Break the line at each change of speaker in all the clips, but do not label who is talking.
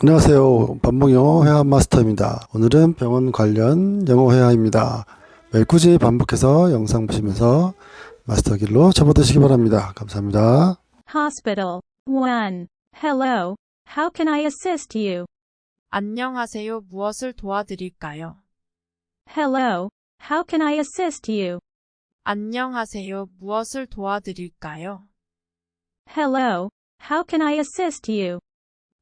안녕하세요. 반복영어 회화 마스터입니다. 오늘은 병원 관련 영어 회화입니다. 매일 꾸준히 반복해서 영상 보시면서 마스터 길로 접어드시기 바랍니다. 감사합니다.
Hospital. 1. Hello. How can I assist you?
안녕하세요. 무엇을 도와드릴까요?
Hello. How can I assist you?
안녕하세요. 무엇을 도와드릴까요?
Hello. How can I assist you?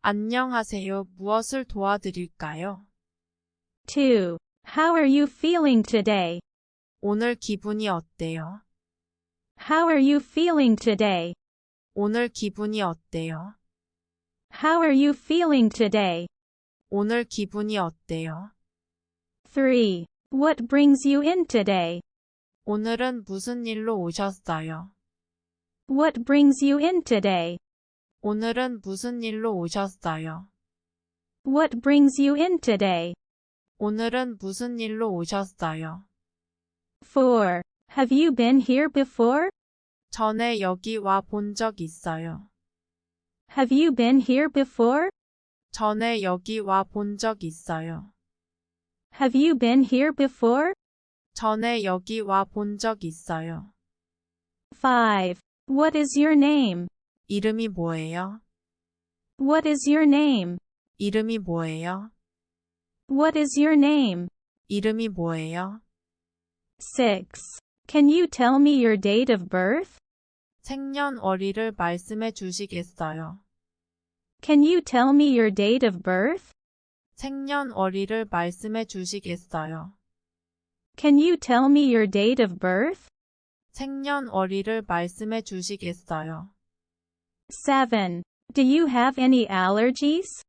안녕하세요. 무엇을 도와드릴까요?
2. How are you feeling today?
오늘 기분이 어때요?
How are you feeling today?
오늘 기분이 어때요?
How are you feeling today?
오늘 기분이 어때요?
3. What brings you in today?
오늘은 무슨 일로 오셨어요?
What brings you in today?
오늘은 무슨 일로 오셨어요?
What brings you in today?
오늘은 무슨 일로 오셨어요?
4. Have you been here before?
전에 여기 와 본 적 있어요.
Have you been here before?
전에 여기 와 본 적 있어요.
Have you been here before?
전에 여기 와 본 적 있어요.
5. What is your name?
이름이 뭐예요?
What is your name?
이름이 뭐예요?
What is your name?
이름이 뭐예요?
6. Can you tell me your date of birth?
생년월일을 말씀해 주시겠어요?
Can you tell me your date of birth?
생년월일을 말씀해 주시겠어요?
Can you tell me your date of birth?
생년월일을 말씀해 주시겠어요?
7. Do you have any allergies?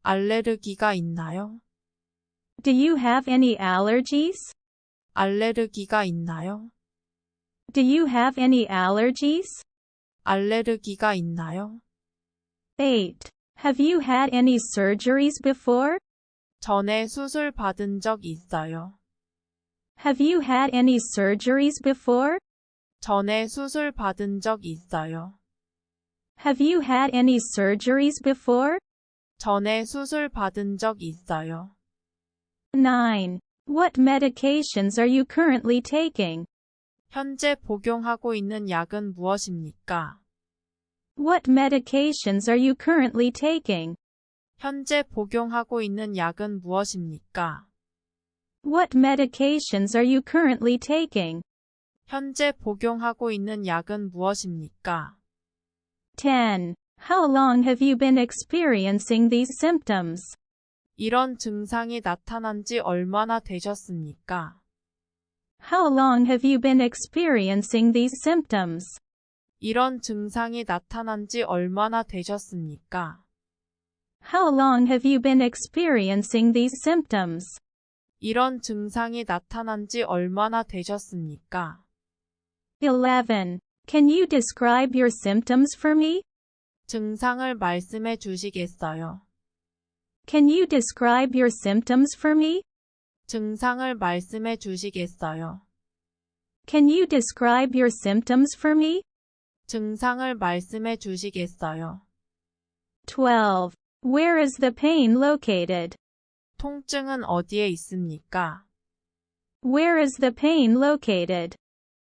알레르기가 있나요?
Do you have any allergies?
알레르기가 있나요?
Do you have any allergies?
알레르기가 있나요?
8. Have you had any surgeries before?
전에 수술 받은 적 있어요.
Have you had any surgeries before?
전에 수술 받은 적 있어요.
Have you had any surgeries before?
전에 수술 받은 적 있어요.
9. What medications are you currently taking?
현재 복용하고 있는 약은 무엇입니까?
What medications are you currently taking?
현재 복용하고 있는 약은 무엇입니까?
What medications are you currently taking?
현재 복용하고 있는 약은 무엇입니까?
10. How long have you been experiencing these symptoms?
이런 증상이 나타난 지 얼마나 되셨습니까?
How long have you been experiencing these symptoms?
이런 증상이 나타난 지 얼마나 되셨습니까?
How long have you been experiencing these symptoms?
이런 증상이 나타난 지 얼마나 되셨습니까?
11. Can you describe your symptoms for me?
증상을 말씀해 주시겠어요?
Can you describe your symptoms for me?
증상을 말씀해 주시겠어요?
Can you describe your symptoms for me?
증상을 말씀해 주시겠어요?
12. Where is the pain located?
통증은 어디에 있습니까?
Where is the pain located?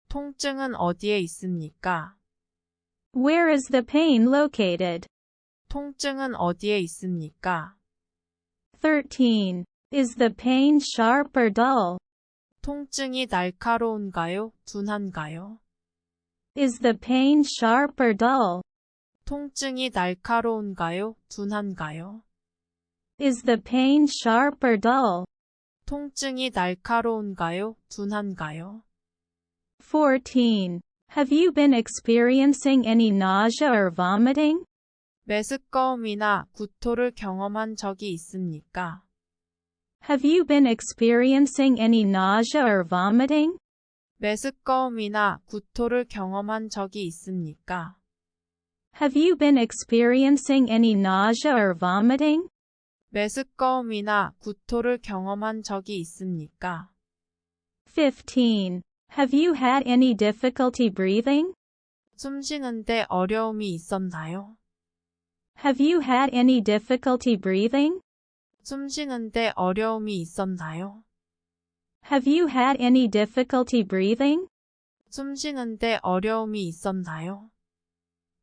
통증은 어디에 있습니까?
Where is the pain located?
통증은 어디에 있습니까?
13. Is the pain sharp or dull?
통증이 날카로운가요? 둔한가요?
Is the pain sharp or dull?
통증이 날카로운가요? 둔한가요?
Is the pain sharp or dull?
통증이 날카로운가요? 둔한가요?
14. Have you been experiencing any nausea or vomiting?
메스꺼움이나 구토를 경험한 적이 있습니까?
Have you been experiencing any nausea or vomiting?
메스꺼움이나 구토를 경험한 적이 있습니까?
Have you been experiencing any nausea or vomiting?
메스꺼움이나 구토를 경험한 적이 있습니까?
15. Have you had any difficulty breathing?
숨 쉬는데 어려움이 있었나요?
Have you had any difficulty breathing?
숨 쉬는데 어려움이 있었나요?
Have you had any difficulty breathing?
숨 쉬는데 어려움이 있었나요?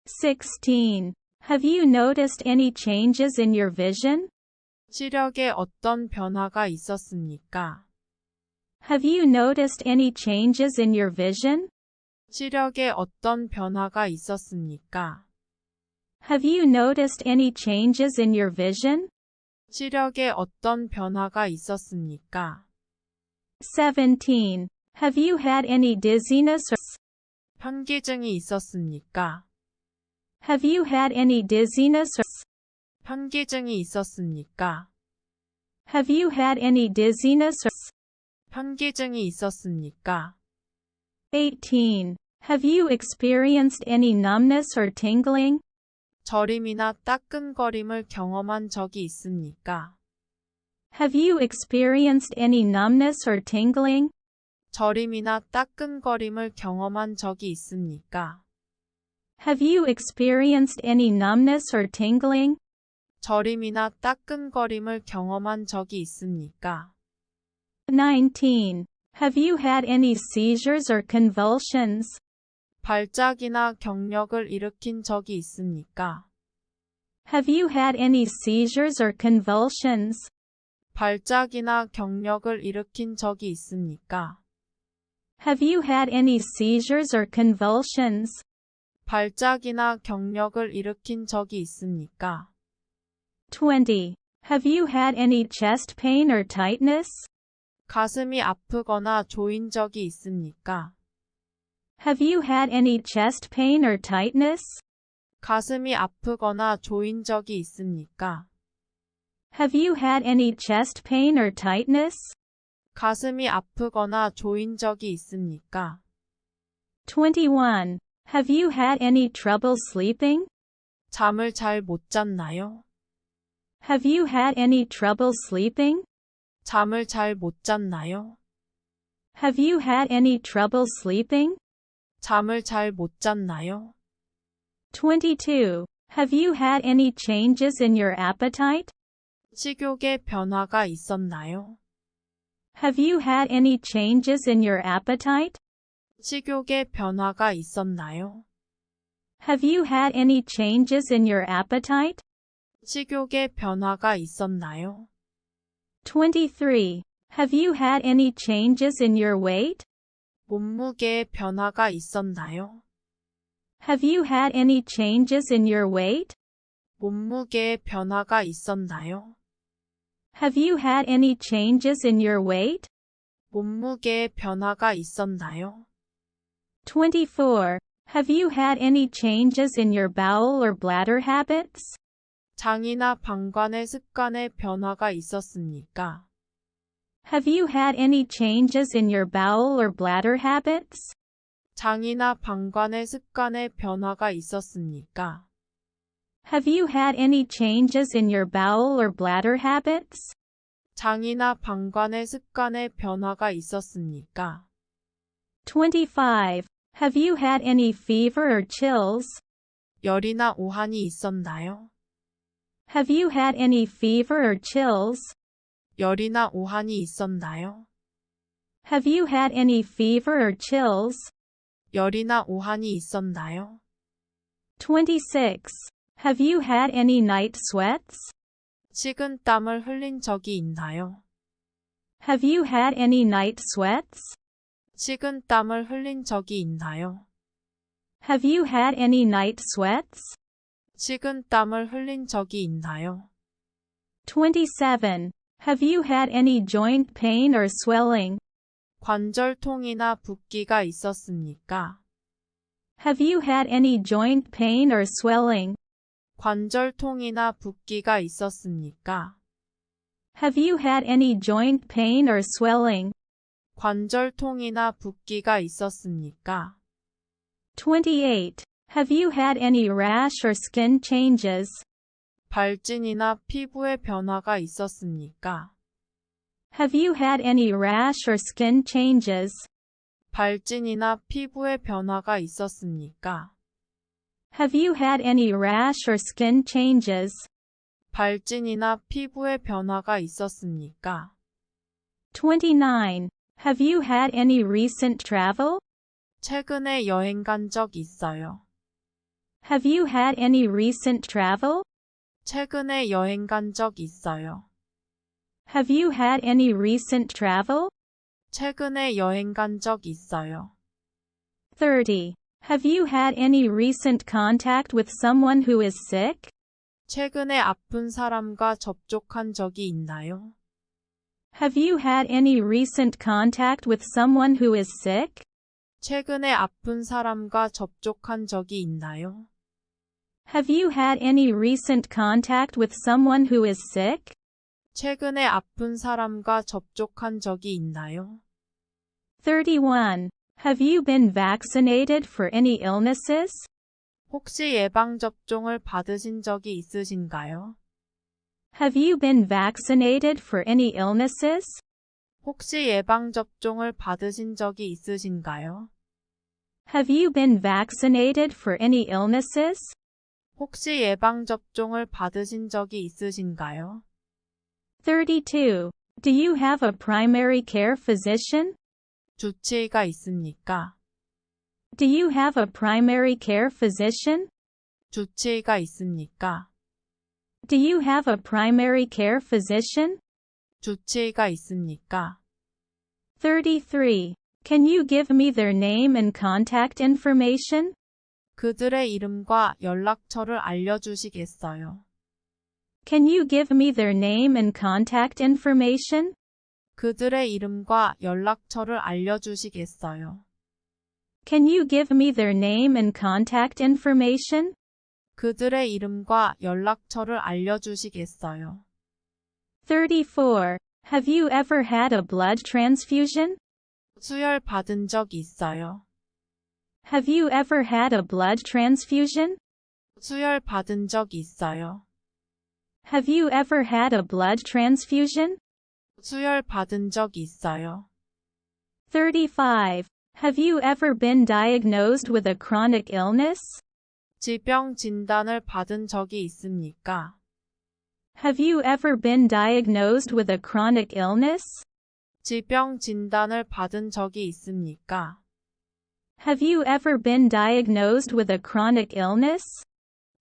16. Have you noticed any changes in your vision?
시력에 어떤 변화가 있었습니까?
Have you noticed any changes in your vision?
시력에 어떤 변화가 있었습니까?
Have you noticed any changes in your vision?
시력에 어떤 변화가 있었습니까?
17. Have you had any dizziness or
현기증이 있었습니까?
have you had any dizziness or
현기증이 있었습니까?
have you had any dizziness or
현기증이 있었습니까?
18. Have you experienced any numbness or tingling?
저림이나 따끔거림을 경험한 적이 있습니까?
Have you experienced any numbness or tingling?
저림이나 따끔거림을 경험한 적이 있습니까?
Have you experienced any numbness or tingling?
저림이나 따끔거림을 경험한 적이 있습니까?
19. Have you had any seizures or convulsions?
발작이나 경력을 일으킨 적이 있습니까?
Have you had any seizures or convulsions?
발작이나 경력을 일으킨 적이 있습니까?
Have you had any seizures or convulsions?
발작이나 경력을 일으킨 적이 있습니까?
20. Have you had any chest pain or tightness?
가슴이 아프거나 조인 적이 있습니까?
Have you had any chest pain or tightness?
가슴이 아프거나 조인 적이 있습니까?
Have you had any chest pain or tightness?
가슴이 아프거나 조인 적이 있습니까?
21. Have you had any trouble sleeping?
잠을 잘 못 잤나요?
Have you had any trouble sleeping?
잠을 잘 못 잤나요?
Have you had any trouble sleeping?
잠을 잘 못 잤나요?
22. Have you had any changes in your appetite?
식욕에 변화가 있었나요?
Have you had any changes in your appetite?
식욕에 변화가 있었나요?
Have you had any changes in your appetite?
식욕에 변화가 있었나요?
23. Have you had any changes in your weight?
몸무게에 변화가 있었나요?
Have you had any changes in your weight?
몸무게에 변화가 있었나요?
Have you had any changes in your weight?
몸무게에 변화가 있었나요?
24. Have you had any changes in your bowel or bladder habits?
장이나 방광의 습관에 변화가 있었습니까?
Have you had any changes in your bowel or bladder habits?
장이나 방광의 습관에 변화가 있었습니까?
Have you had any changes in your bowel or bladder habits?
장이나 방광의 습관에 변화가 있었습니까?
25. Have you had any fever or chills?
열이나 오한이 있었나요?
Have you had any fever or chills?
열이나 오한이 있었나요?
Have you had any fever or chills?
열이나 오한이 있었나요?
26. Have you had any night sweats?
식은 땀을 흘린 적이 있나요?
Have you had any night sweats?
식은 땀을 흘린 적이 있나요?
Have you had any night sweats?
식은 땀을 흘린 적이 있나요?
27. Have you had any joint pain or swelling?
관절통이나 붓기가 있었습니까?
Have you had any joint pain or swelling?
관절통이나 붓기가 있었습니까?
Have you had any joint pain or swelling?
관절통이나 붓기가 있었습니까?
28. Have you had any rash or skin changes?
발진이나 피부의 변화가 있었습니까?
Have you had any rash or skin changes?
발진이나 피부의 변화가 있었습니까?
Have you had any rash or skin changes?
발진이나 피부의 변화가 있었습니까?
29. Have you had any recent travel?
최근에 여행 간 적 있어요.
Have you had any recent travel?
최근에 여행 간 적 있어요.
Have you had any recent travel?
최근에 여행 간 적 있어요.
30. Have you had any recent contact with someone who is sick?
최근에 아픈 사람과 접촉한 적이 있나요?
Have you had any recent contact with someone who is sick?
최근에 아픈 사람과 접촉한 적이 있나요?
Have you had any recent contact with someone who is sick?
최근에 아픈 사람과 접촉한 적이 있나요?
31. Have you been vaccinated for any illnesses?
혹시 예방접종을 받으신 적이 있으신가요?
Have you been vaccinated for any illnesses?
혹시 예방접종을 받으신 적이 있으신가요?
Have you been vaccinated for any illnesses?
혹시 예방접종을 받으신 적이 있으신가요?
32. Do you have a primary care physician?
주치의가 있습니까?
Do you have a primary care physician?
주치의가 있습니까?
Do you have a primary care physician?
주치의가 있습니까?
33. Can you give me their name and contact information?
그들의 이름과 연락처를 알려주시겠어요?
Can you give me their name and contact information?
그들의 이름과 연락처를 알려주시겠어요?
Can you give me their name and contact information?
그들의 이름과 연락처를 알려주시겠어요?
34. Have you ever had a blood transfusion?
수혈 받은 적 있어요?
Have you ever had a blood transfusion?
수혈 받은 적 있어요?
Have you ever had a blood transfusion?
수혈 받은 적 있어요?
35. Have you ever been diagnosed with a chronic illness?
질병 진단을 받은 적이 있습니까?
Have you ever been diagnosed with a chronic illness?
질병 진단을 받은 적이 있습니까?
Have you ever been diagnosed with a chronic illness?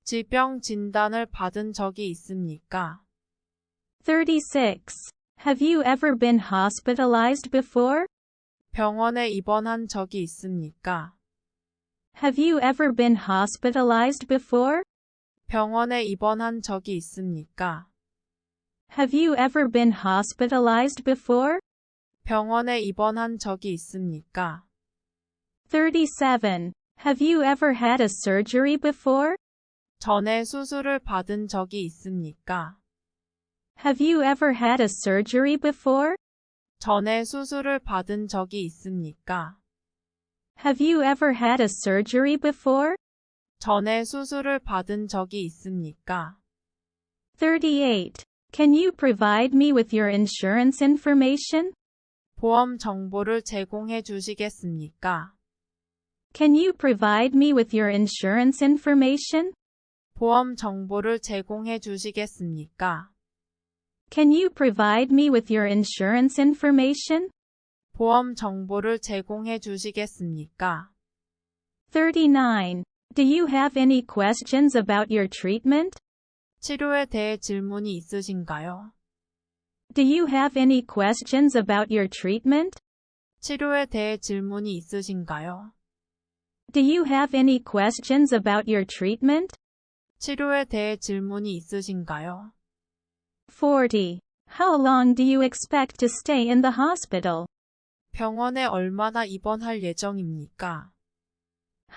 질병 진단을 받은 적이 있습니까?
36. Have you ever been hospitalized before?
병원에 입원한 적이 있습니까?
Have you ever been hospitalized before?
병원에 입원한 적이 있습니까?
Have you ever been hospitalized before?
병원에 입원한 적이 있습니까?
37. Have you ever had a surgery before?
전에 수술을 받은 적이 있습니까?
Have you ever had a surgery before?
전에 수술을 받은 적이 있습니까?
Have you ever had a surgery before?
전에 수술을 받은 적이 있습니까?
38. Can you provide me with your insurance information?
보험 정보를 제공해 주시겠습니까?
Can you provide me with your insurance information?
보험 정보를 제공해 주시겠습니까?
Can you provide me with your insurance information?
보험 정보를 제공해 주시겠습니까?
39. Do you have any questions about your treatment?
치료에 대해 질문이 있으신가요?
Do you have any questions about your treatment?
치료에 대해 질문이 있으신가요?
Do you have any questions about your treatment?
치료에 대해 질문이 있으신가요?
40. How long do you expect to stay in the hospital?
병원에 얼마나 입원할 예정입니까?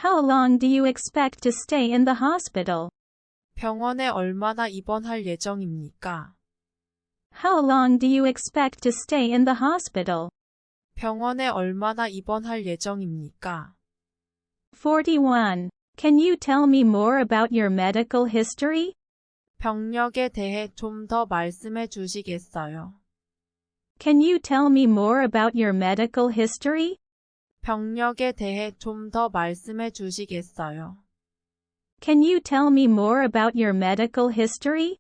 How long do you expect to stay in the hospital?
병원에 얼마나 입원할 예정입니까?
How long do you expect to stay in the hospital?
병원에 얼마나 입원할 예정입니까?
41. Can you tell me more about your medical history?
병력에 대해 좀 더 말씀해 주시겠어요?
Can you tell me more about your medical history?
병력에 대해 좀 더 말씀해 주시겠어요?
Can you tell me more about your medical history?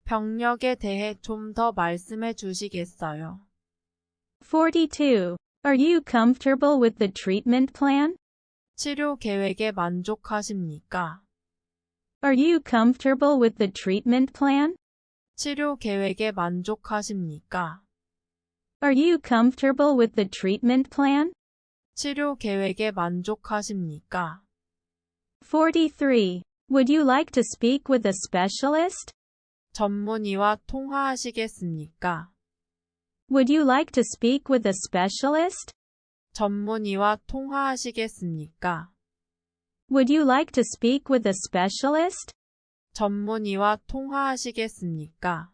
병력에 대해 좀 더 말씀해 주시겠어요?
42. Are you comfortable with the treatment plan?
치료 계획에 만족하십니까?
Are you comfortable with the treatment plan?
치료 계획에 만족하십니까?
Are you comfortable with the treatment plan?
치료 계획에 만족하십니까?
43. Would you like to speak with a specialist?
전문의와 통화하시겠습니까?
Would you like to speak with a specialist?
전문의와 통화하시겠습니까?
Would you like to speak with a specialist?
전문의와 통화하시겠습니까?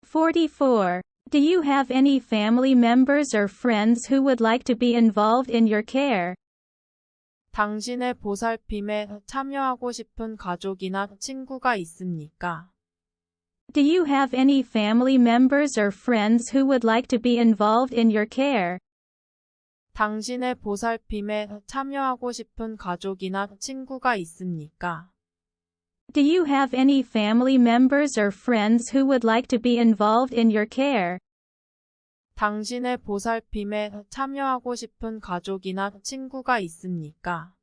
44. Do you have any family members or friends who would like to be involved in your care?
당신의 보살핌에 참여하고 싶은 가족이나 친구가 있습니까?
Do you have any family members or friends who would like to be involved in your care?
당신의 보살핌에 참여하고 싶은 가족이나 친구가 있습니까?
Do you have any family members or friends who would like to be involved in your care?
당신의 보살핌에 참여하고 싶은 가족이나 친구가 있습니까?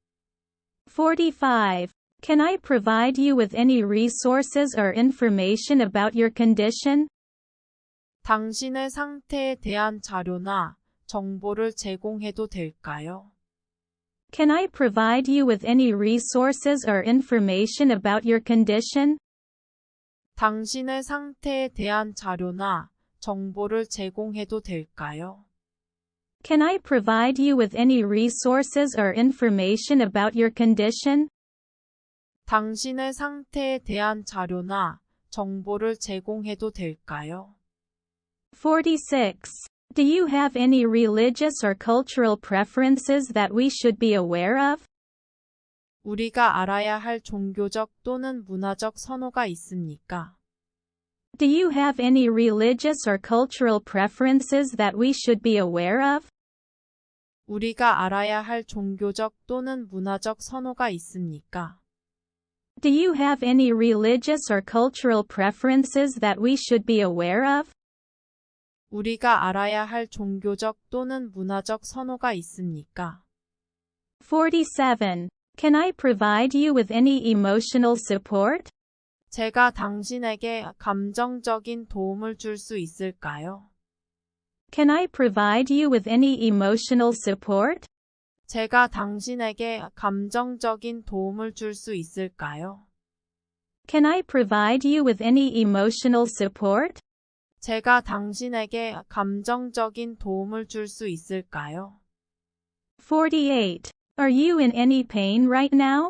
45. Can I provide you with any resources or information about your condition?
당신의 상태에 대한 자료나 정보를 제공해도 될까요?
Can I provide you with any resources or information about your condition?
당신의 상태에 대한 자료나 정보를 제공해도 될까요?
Can I provide you with any resources or information about your condition?
당신의 상태에 대한 자료나 정보를 제공해도 될까요?
46. Do you have any religious or cultural preferences that we should be aware of?
우리가 알아야 할 종교적 또는 문화적 선호가 있습니까?
Do you have any religious or cultural preferences that we should be aware of?
우리가 알아야 할 종교적 또는 문화적 선호가 있습니까?
Do you have any religious or cultural preferences that we should be aware of?
우리가 알아야 할 종교적 또는 문화적 선호가 있습니까?
47. Can I provide you with any emotional support?
제가 당신에게 감정적인 도움을 줄 수 있을까요?
Can I provide you with any emotional support?
제가 당신에게 감정적인 도움을 줄 수 있을까요?
Can I provide you with any emotional support?
제가 당신에게 감정적인 도움을 줄 수 있을까요?
48. Are you in any pain right now?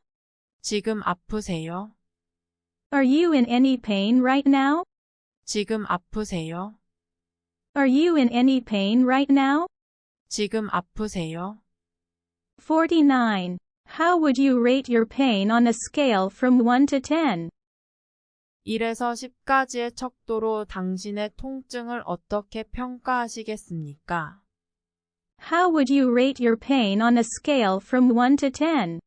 지금 아프세요?
Are you in any pain right now?
지금 아프세요?
Are you in any pain right now?
지금 아프세요?
49. How would you rate your pain on a scale from 1 to 10?
1에서 10까지의 척도로 당신의 통증을 어떻게 평가하시겠습니까?
How would you rate your pain on a scale from 1 to 10?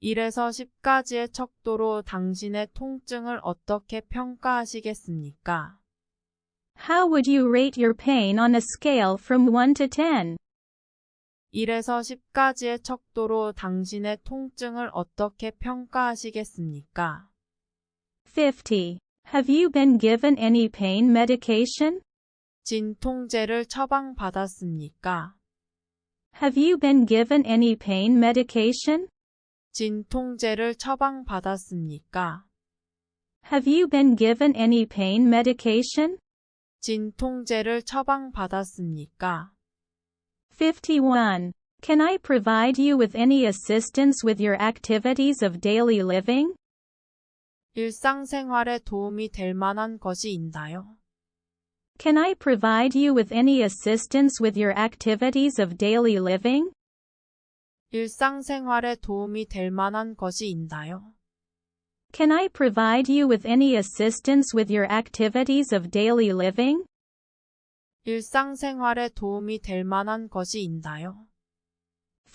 1에서 10까지의 척도로 당신의 통증을 어떻게 평가하시겠습니까?
How would you rate your pain on a scale from 1 to 10?
1에서 10까지의 척도로 당신의 통증을 어떻게 평가하시겠습니까?
50. Have you been given any pain medication?
진통제를 처방받았습니까?
Have you been given any pain medication?
진통제를 처방받았습니까?
Have you been given any pain medication?
진통제를 처방받았습니까?
51. Can I provide you with any assistance with your activities of daily living?
일상생활에 도움이 될 만한 것이 있나요?
Can I provide you with any assistance with your activities of daily living?
일상생활에 도움이 될 만한 것이 있나요?
Can I provide you with any assistance with your activities of daily living?
일상생활에 도움이 될 만한 것이 있나요?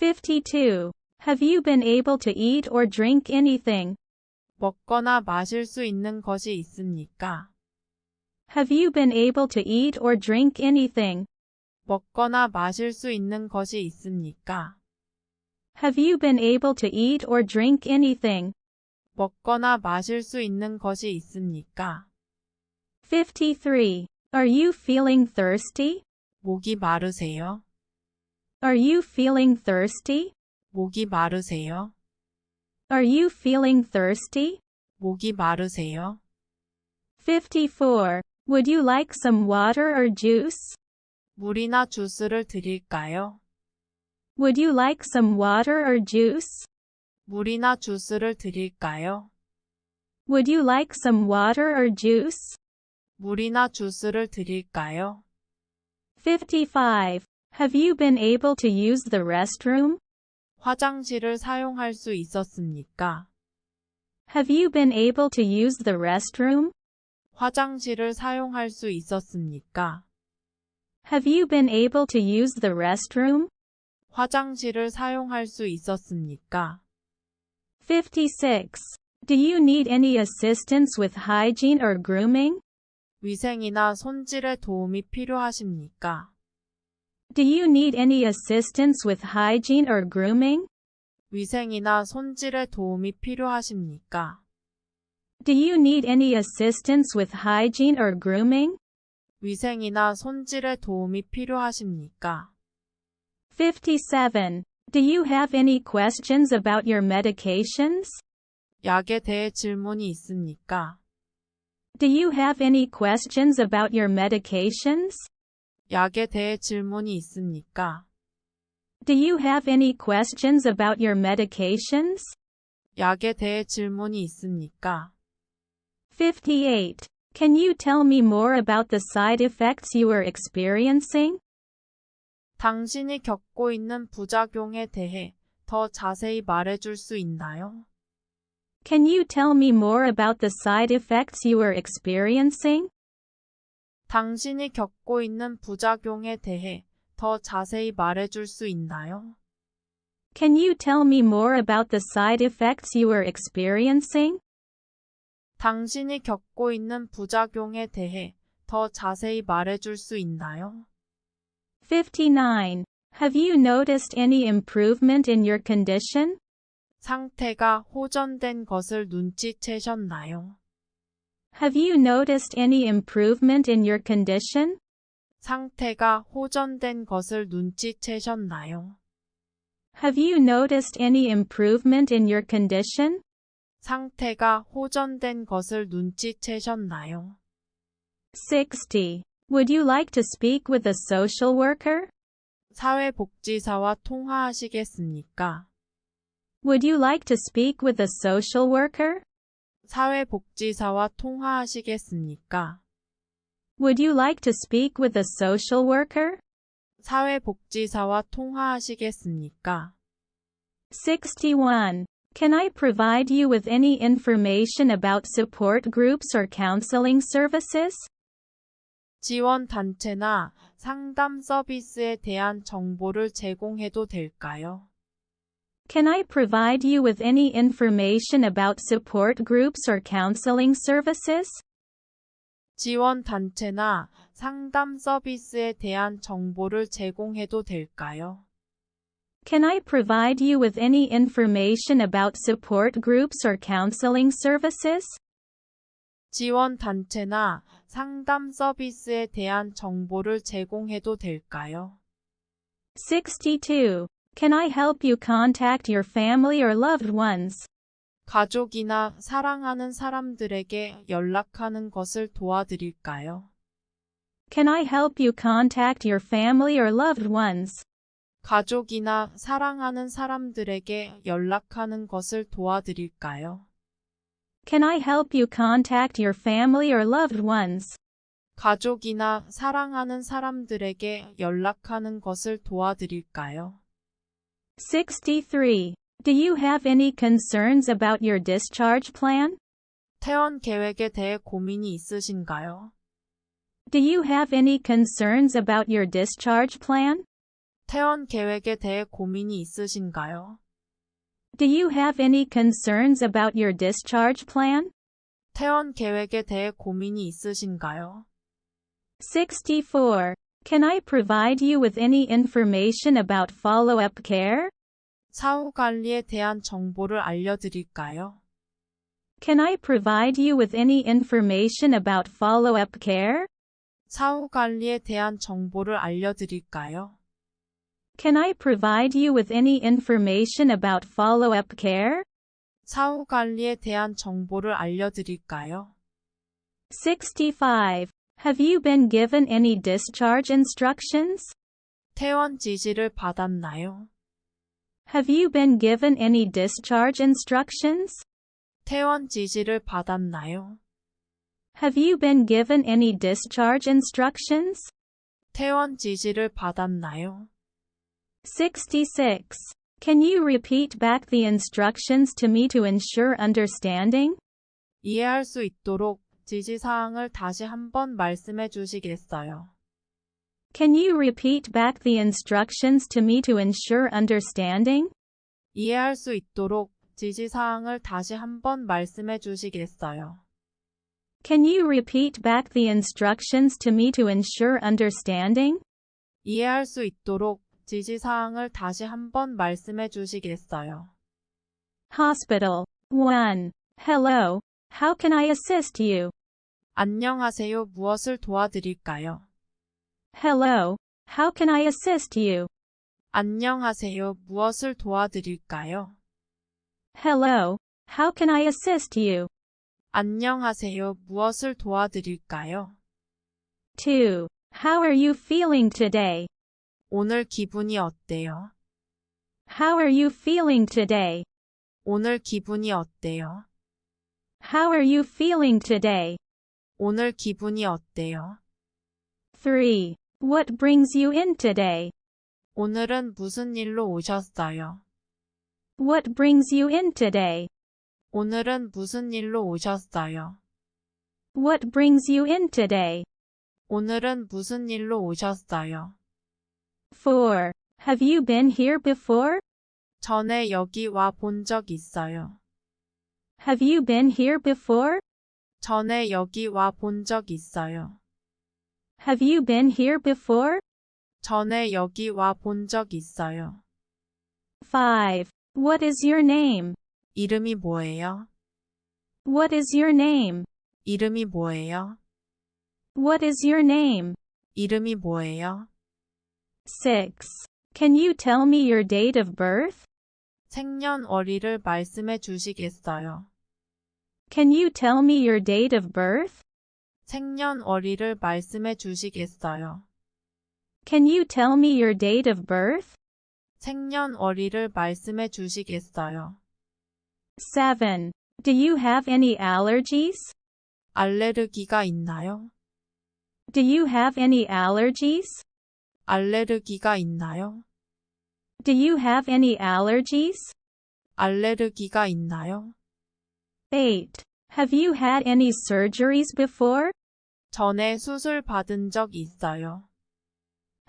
52. Have you been able to eat or drink anything?
먹거나 마실 수 있는 것이 있습니까?
Have you been able to eat or drink anything?
먹거나 마실 수 있는 것이 있습니까?
Have you been able to eat or drink anything?
먹거나 마실 수 있는 것이 있습니까?
53. Are you feeling thirsty?
목이 마르세요?
Are you feeling thirsty?
목이 마르세요?
Are you feeling thirsty?
목이 마르세요?
54. Would you like some water or juice?
물이나 주스를 드릴까요?
Would you like some water or juice?
물이나 주스를 드릴까요?
Would you like some water or juice?
물이나 주스를 드릴까요?
55. Have you been able to use the restroom?
화장실을 사용할 수 있었습니까?
Have you been able to use the restroom?
화장실을 사용할 수 있었습니까?
Have you been able to use the restroom?
화장실을 사용할 수 있었습니까?
56. Do you need any assistance with hygiene or grooming?
위생이나 손질에 도움이 필요하십니까?
Do you need any assistance with hygiene or grooming?
위생이나 손질에 도움이 필요하십니까?
Do you need any assistance with hygiene or grooming?
위생이나 손질에 도움이 필요하십니까?
57. Do you have any questions about your medications?
약에 대해 질문이 있습니까?
Do you have any questions about your medications?
약에 대해 질문이 있습니까?
Do you have any questions about your medications?
약에 대해 질문이 있습니까?
58. Can you tell me more about the side effects you are experiencing?
당신이 겪고 있는 부작용에 대해 더 자세히 말해줄 수 있나요?
Can you tell me more about the side effects you are experiencing?
당신이 겪고 있는 부작용에 대해 더 자세히 말해줄 수 있나요?
Can you tell me more about the side effects you are experiencing?
당신이 겪고 있는 부작용에 대해 더 자세히 말해줄 수 있나요?
59. Have you noticed any improvement in your condition?
상태가 호전된 것을 눈치채셨나요?
Have you noticed any improvement in your condition?
상태가 호전된 것을 눈치채셨나요?
Have you noticed any improvement in your condition?
상태가 호전된 것을 눈치채셨나요?
60. Would you like to speak with a social worker?
사회복지사와 통화하시겠습니까?
Would you like to speak with a social worker?
사회복지사와 통화하시겠습니까?
Would you like to speak with a social worker?
사회복지사와 통화하시겠습니까?
61. Can I provide you with any information about support groups or counseling services?
지원 단체나 상담 서비스에 대한 정보를 제공해도 될까요?
Can I provide you with any information about support groups or counseling services?
지원 단체나 상담 서비스에 대한 정보를 제공해도 될까요?
Can I provide you with any information about support groups or counseling services?
지원 단체나 상담 서비스에 대한 정보를 제공해도 될까요?
62. Can I help you contact your family or loved ones?
가족이나 사랑하는 사람들에게 연락하는 것을 도와드릴까요?
Can I help you contact your family or loved ones?
가족이나 사랑하는 사람들에게 연락하는 것을 도와드릴까요?
Can I help you contact your family or loved ones?
가족이나 사랑하는 사람들에게 연락하는 것을 도와드릴까요?
63. Do you have any concerns about your discharge plan?
퇴원 계획에 대해 고민이 있으신가요?
Do you have any concerns about your discharge plan?
퇴원 계획에 대해 고민이 있으신가요?
Do you have any concerns about your discharge plan?
퇴원 계획에 대해 고민이 있으신가요?
64. Can I provide you with any information about follow-up care?
사후 관리에 대한 정보를 알려드릴까요?
Can I provide you with any information about follow-up care?
사후 관리에 대한 정보를 알려드릴까요?
Can I provide you with any information about follow-up care?
사후 관리에 대한 정보를 알려드릴까요?
65. Have you been given any discharge instructions?
퇴원 지시를 받았나요?
Have you been given any discharge instructions?
퇴원 지시를 받았나요?
Have you been given any discharge instructions?
퇴원 지시를 받았나요?
66. Can you repeat back the instructions to me to ensure understanding?
이해할 수 있도록 지시사항을 다시 한번 말씀해 주시겠어요?
Can you repeat back the instructions to me to ensure understanding?
이해할 수 있도록 지시사항을 다시 한번 말씀해 주시겠어요?
Can you repeat back the instructions to me to ensure understanding?
이해할 수 있도록 지시사항을 다시 한번 말씀해 주시겠어요?
Hospital. 1. Hello. How can I assist you?
안녕하세요. 무엇을 도와드릴까요?
Hello. How can I assist you?
안녕하세요. 무엇을 도와드릴까요?
Hello. How can I assist you?
안녕하세요. 무엇을 도와드릴까요?
2. How are you feeling today?
오늘 기분이 어때요?
How are you feeling today?
오늘 기분이 어때요?
How are you feeling today?
오늘 기분이 어때요?
3. What brings you in today?
오늘은 무슨 일로 오셨어요?
What brings you in today?
오늘은 무슨 일로 오셨어요?
What brings you in today?
오늘은 무슨 일로 오셨어요?
4. Have you been here before?
전에 여기 와 본 적 있어요.
Have you been here before?
전에 여기 와 본 적 있어요.
Have you been here before?
전에 여기 와 본 적 있어요.
5. What is your name?
이름이 뭐예요?
What is your name?
이름이 뭐예요?
What is your name?
이름이 뭐예요?
6. Can you tell me your date of birth?
생년월일을 말씀해 주시겠어요?
Can you tell me your date of birth?
생년월일을 말씀해 주시겠어요?
Can you tell me your date of birth?
생년월일을 말씀해 주시겠어요?
7. Do you have any allergies?
알레르기가 있나요?
Do you have any allergies?
알레르기가 있나요?
Do you have any allergies?
알레르기가 있나요?
8. Have you had any surgeries before?
전에 수술 받은 적 있어요.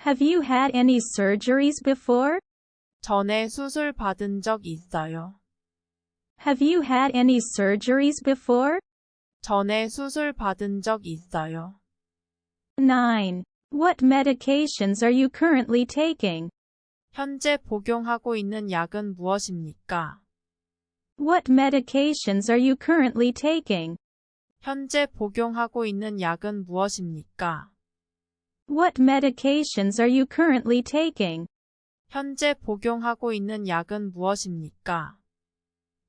Have you had any surgeries before?
전에 수술 받은 적 있어요.
Have you had any surgeries before?
전에 수술 받은 적 있어요.
9. What medications are you currently taking?
현재 복용하고 있는 약은 무엇입니까?
What medications are you currently taking?
현재 복용하고 있는 약은 무엇입니까?
What medications are you currently taking?
현재 복용하고 있는 약은 무엇입니까?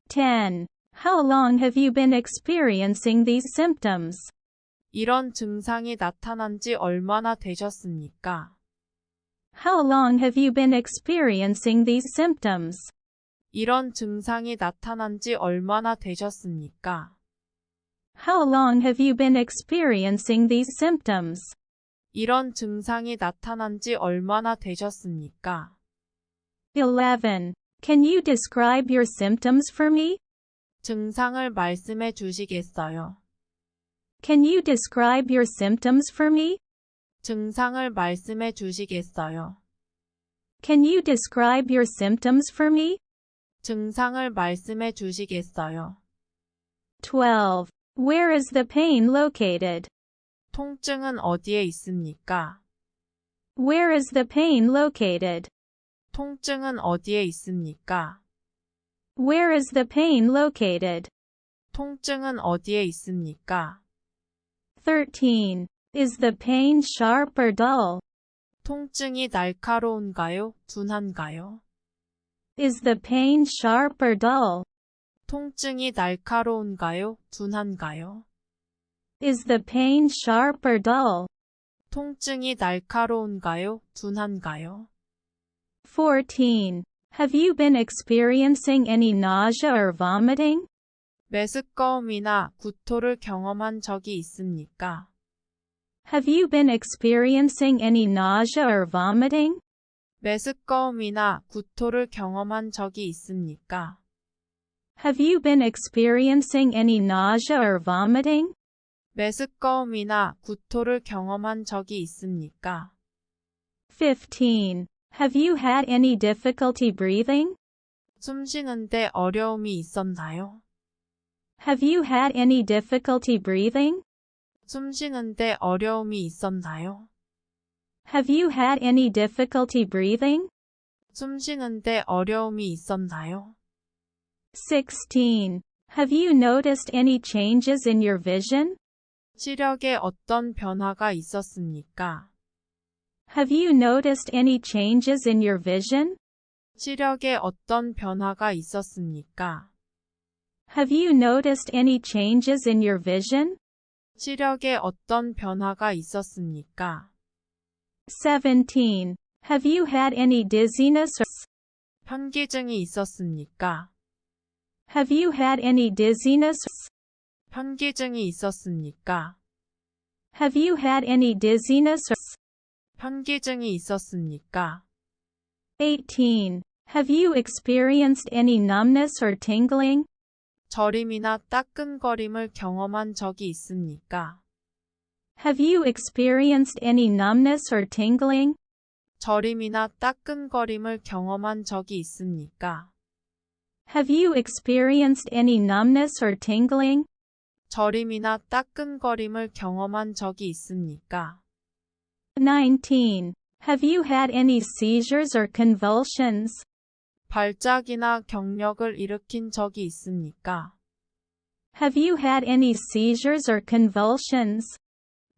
10. How long have you been experiencing these symptoms?
이런 증상이 나타난 지 얼마나 되셨습니까?
How long have you been experiencing these symptoms?
이런 증상이 나타난 지 얼마나 되셨습니까?
How long have you been experiencing these symptoms?
이런 증상이 나타난 지 얼마나 되셨습니까?
11. Can you describe your symptoms for me?
증상을 말씀해 주시겠어요?
Can you describe your symptoms for me?
증상을 말씀해 주시겠어요?
Can you describe your symptoms for me?
증상을 말씀해 주시겠어요?
12. Where is the pain located?
통증은 어디에 있습니까?
Where is the pain located?
통증은 어디에 있습니까?
Where is the pain located?
통증은 어디에 있습니까?
13. Is the pain sharp or dull?
통증이 날카로운가요? 둔한가요?
Is the pain sharp or dull?
통증이 날카로운가요? 둔한가요?
Is the pain sharp or dull?
통증이 날카로운가요? 둔한가요?
14. Have you been experiencing any nausea or vomiting?
메스꺼움이나 구토를 경험한 적이 있습니까?
Have you been experiencing any nausea or vomiting?
메스꺼움이나 구토를 경험한 적이 있습니까?
Have you been experiencing any nausea or vomiting?
메스꺼움이나 구토를 경험한 적이 있습니까?
15. Have you had any difficulty breathing?
숨 쉬는데 어려움이 있었나요?
Have you had any difficulty breathing?
숨 쉬는데 어려움이 있었나요?
Have you had any difficulty breathing?
숨 쉬는데 어려움이 있었나요?
16. Have you noticed any changes in your vision?
시력에 어떤 변화가 있었습니까?
Have you noticed any changes in your vision?
시력에 어떤 변화가 있었습니까?
Have you noticed any changes in your vision?
시력에 어떤 변화가 있었습니까?
17. Have you had any dizziness or
현기증이 있었습니까?
have you had any dizziness?
현기증이 있었습니까?
Have you had any dizziness?
현기증이 있었습니까?
18. Have you experienced any numbness or tingling?
저림이나 따끔거림을 경험한 적이 있습니까?
Have you experienced any numbness or tingling?
저림이나 따끔거림을 경험한 적이 있습니까?
Have you experienced any numbness or tingling?
저림이나 따끔거림을 경험한 적이 있습니까?
19. Have you had any seizures or convulsions?
발작이나 경력을 일으킨 적이 있습니까?
Have you had any seizures or convulsions?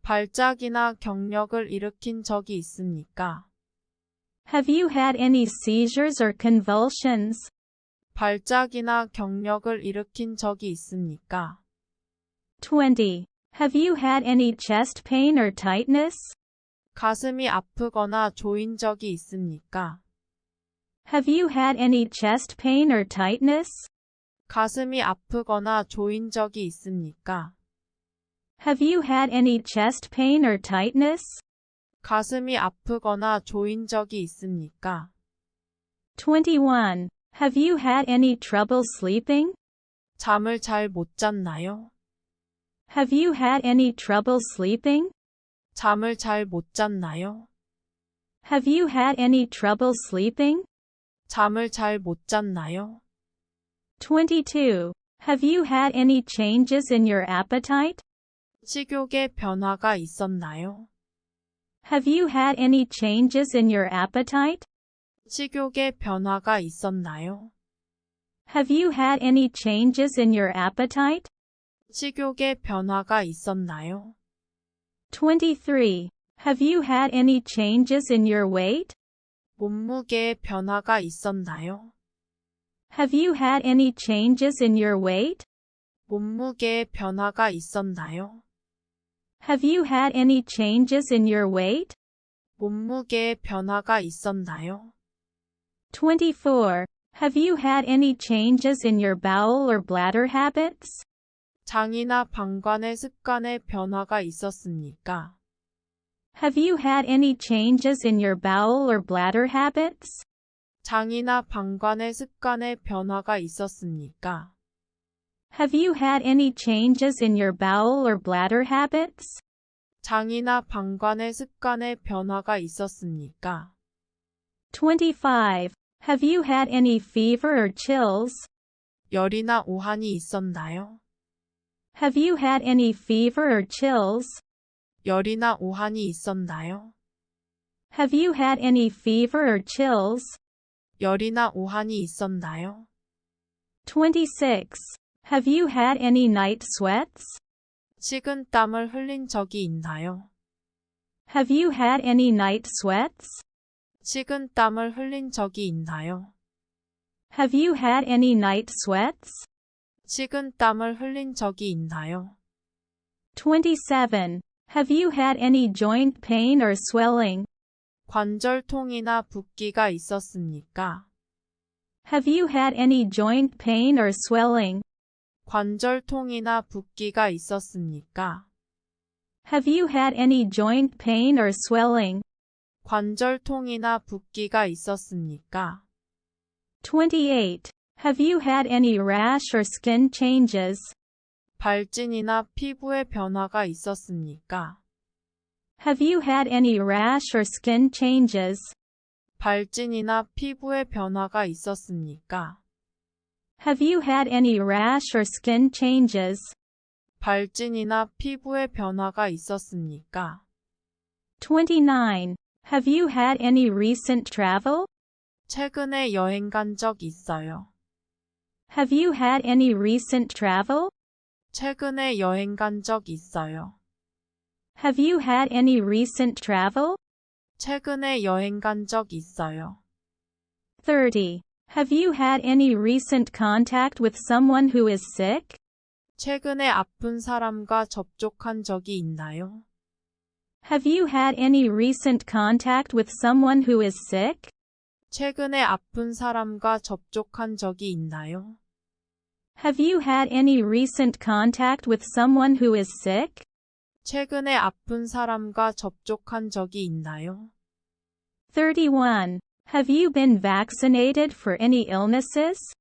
발작이나 경력을 일으킨 적이 있습니까?
Have you had any seizures or convulsions?
발작이나 경력을 일으킨 적이 있습니까?
20. Have you had any chest pain or tightness?
가슴이 아프거나 조인 적이 있습니까?
Have you had any chest pain or tightness?
가슴이 아프거나 조인 적이 있습니까?
Have you had any chest pain or tightness?
가슴이 아프거나 조인 적이 있습니까?
21. Have you had any trouble sleeping?
잠을 잘 못 잤나요?
Have you had any trouble sleeping?
잠을 잘 못 잤나요?
Have you had any trouble sleeping?
잠을 잘 못 잤나요?
22. Have you had any changes in your appetite?
식욕의 변화가 있었나요?
Have you had any changes in your appetite?
식욕의 변화가 있었나요?
Have you had any changes in your appetite?
식욕의 변화가 있었나요?
23. Have you had any changes in your weight?
몸무게의 변화가 있었나요?
Have you had any changes in your weight?
몸무게의 변화가 있었나요?
Have you had any changes in your weight?
몸무게의 변화가 있었나요?
24. Have you had any changes in your bowel or bladder habits?
장이나 방광의 습관에 변화가 있었습니까?
Have you had any changes in your bowel or bladder habits?
장이나 방광의 습관에 변화가 있었습니까?
Have you had any changes in your bowel or bladder habits?
장이나 방광의 습관에 변화가 있었습니까?
25. Have you had any fever or chills?
열이나 오한이 있었나요?
Have you had any fever or chills?
열이나 오한이 있었나요?
Have you had any fever or chills?
열이나 오한이 있었나요?
26. Have you had any night sweats?
식은 땀을 흘린 적이 있나요?
Have you had any night sweats?
식은 땀을 흘린 적이 있나요?
Have you had any night sweats?
식은 땀을 흘린 적이 있나요?
27. Have you had any joint pain or swelling?
관절통이나 붓기가 있었습니까?
Have you had any joint pain or swelling?
관절통이나 붓기가 있었습니까?
Have you had any joint pain or swelling?
관절통이나 붓기가 있었습니까?
28. Have you had any rash or skin changes?
발진이나 피부의 변화가 있었습니까?
Have you had any rash or skin changes?
발진이나 피부의 변화가 있었습니까?
Have you had any rash or skin changes?
발진이나 피부의 변화가 있었습니까?
29. Have you had any recent travel?
최근에 여행 간 적 있어요.
Have you had any recent travel?
최근에 여행 간 적 있어요.
Have you had any recent travel?
최근에 여행 간 적 있어요.
30. Have you had any recent contact with someone who is sick?
최근에 아픈 사람과 접촉한 적이 있나요?
Have you had any recent contact with someone who is sick?
최근에 아픈 사람과 접촉한 적이 있나요?
Have you had any recent contact with someone who is sick?
최근에 아픈 사람과 접촉한 적이 있나요?
31. Have you been vaccinated for any illnesses?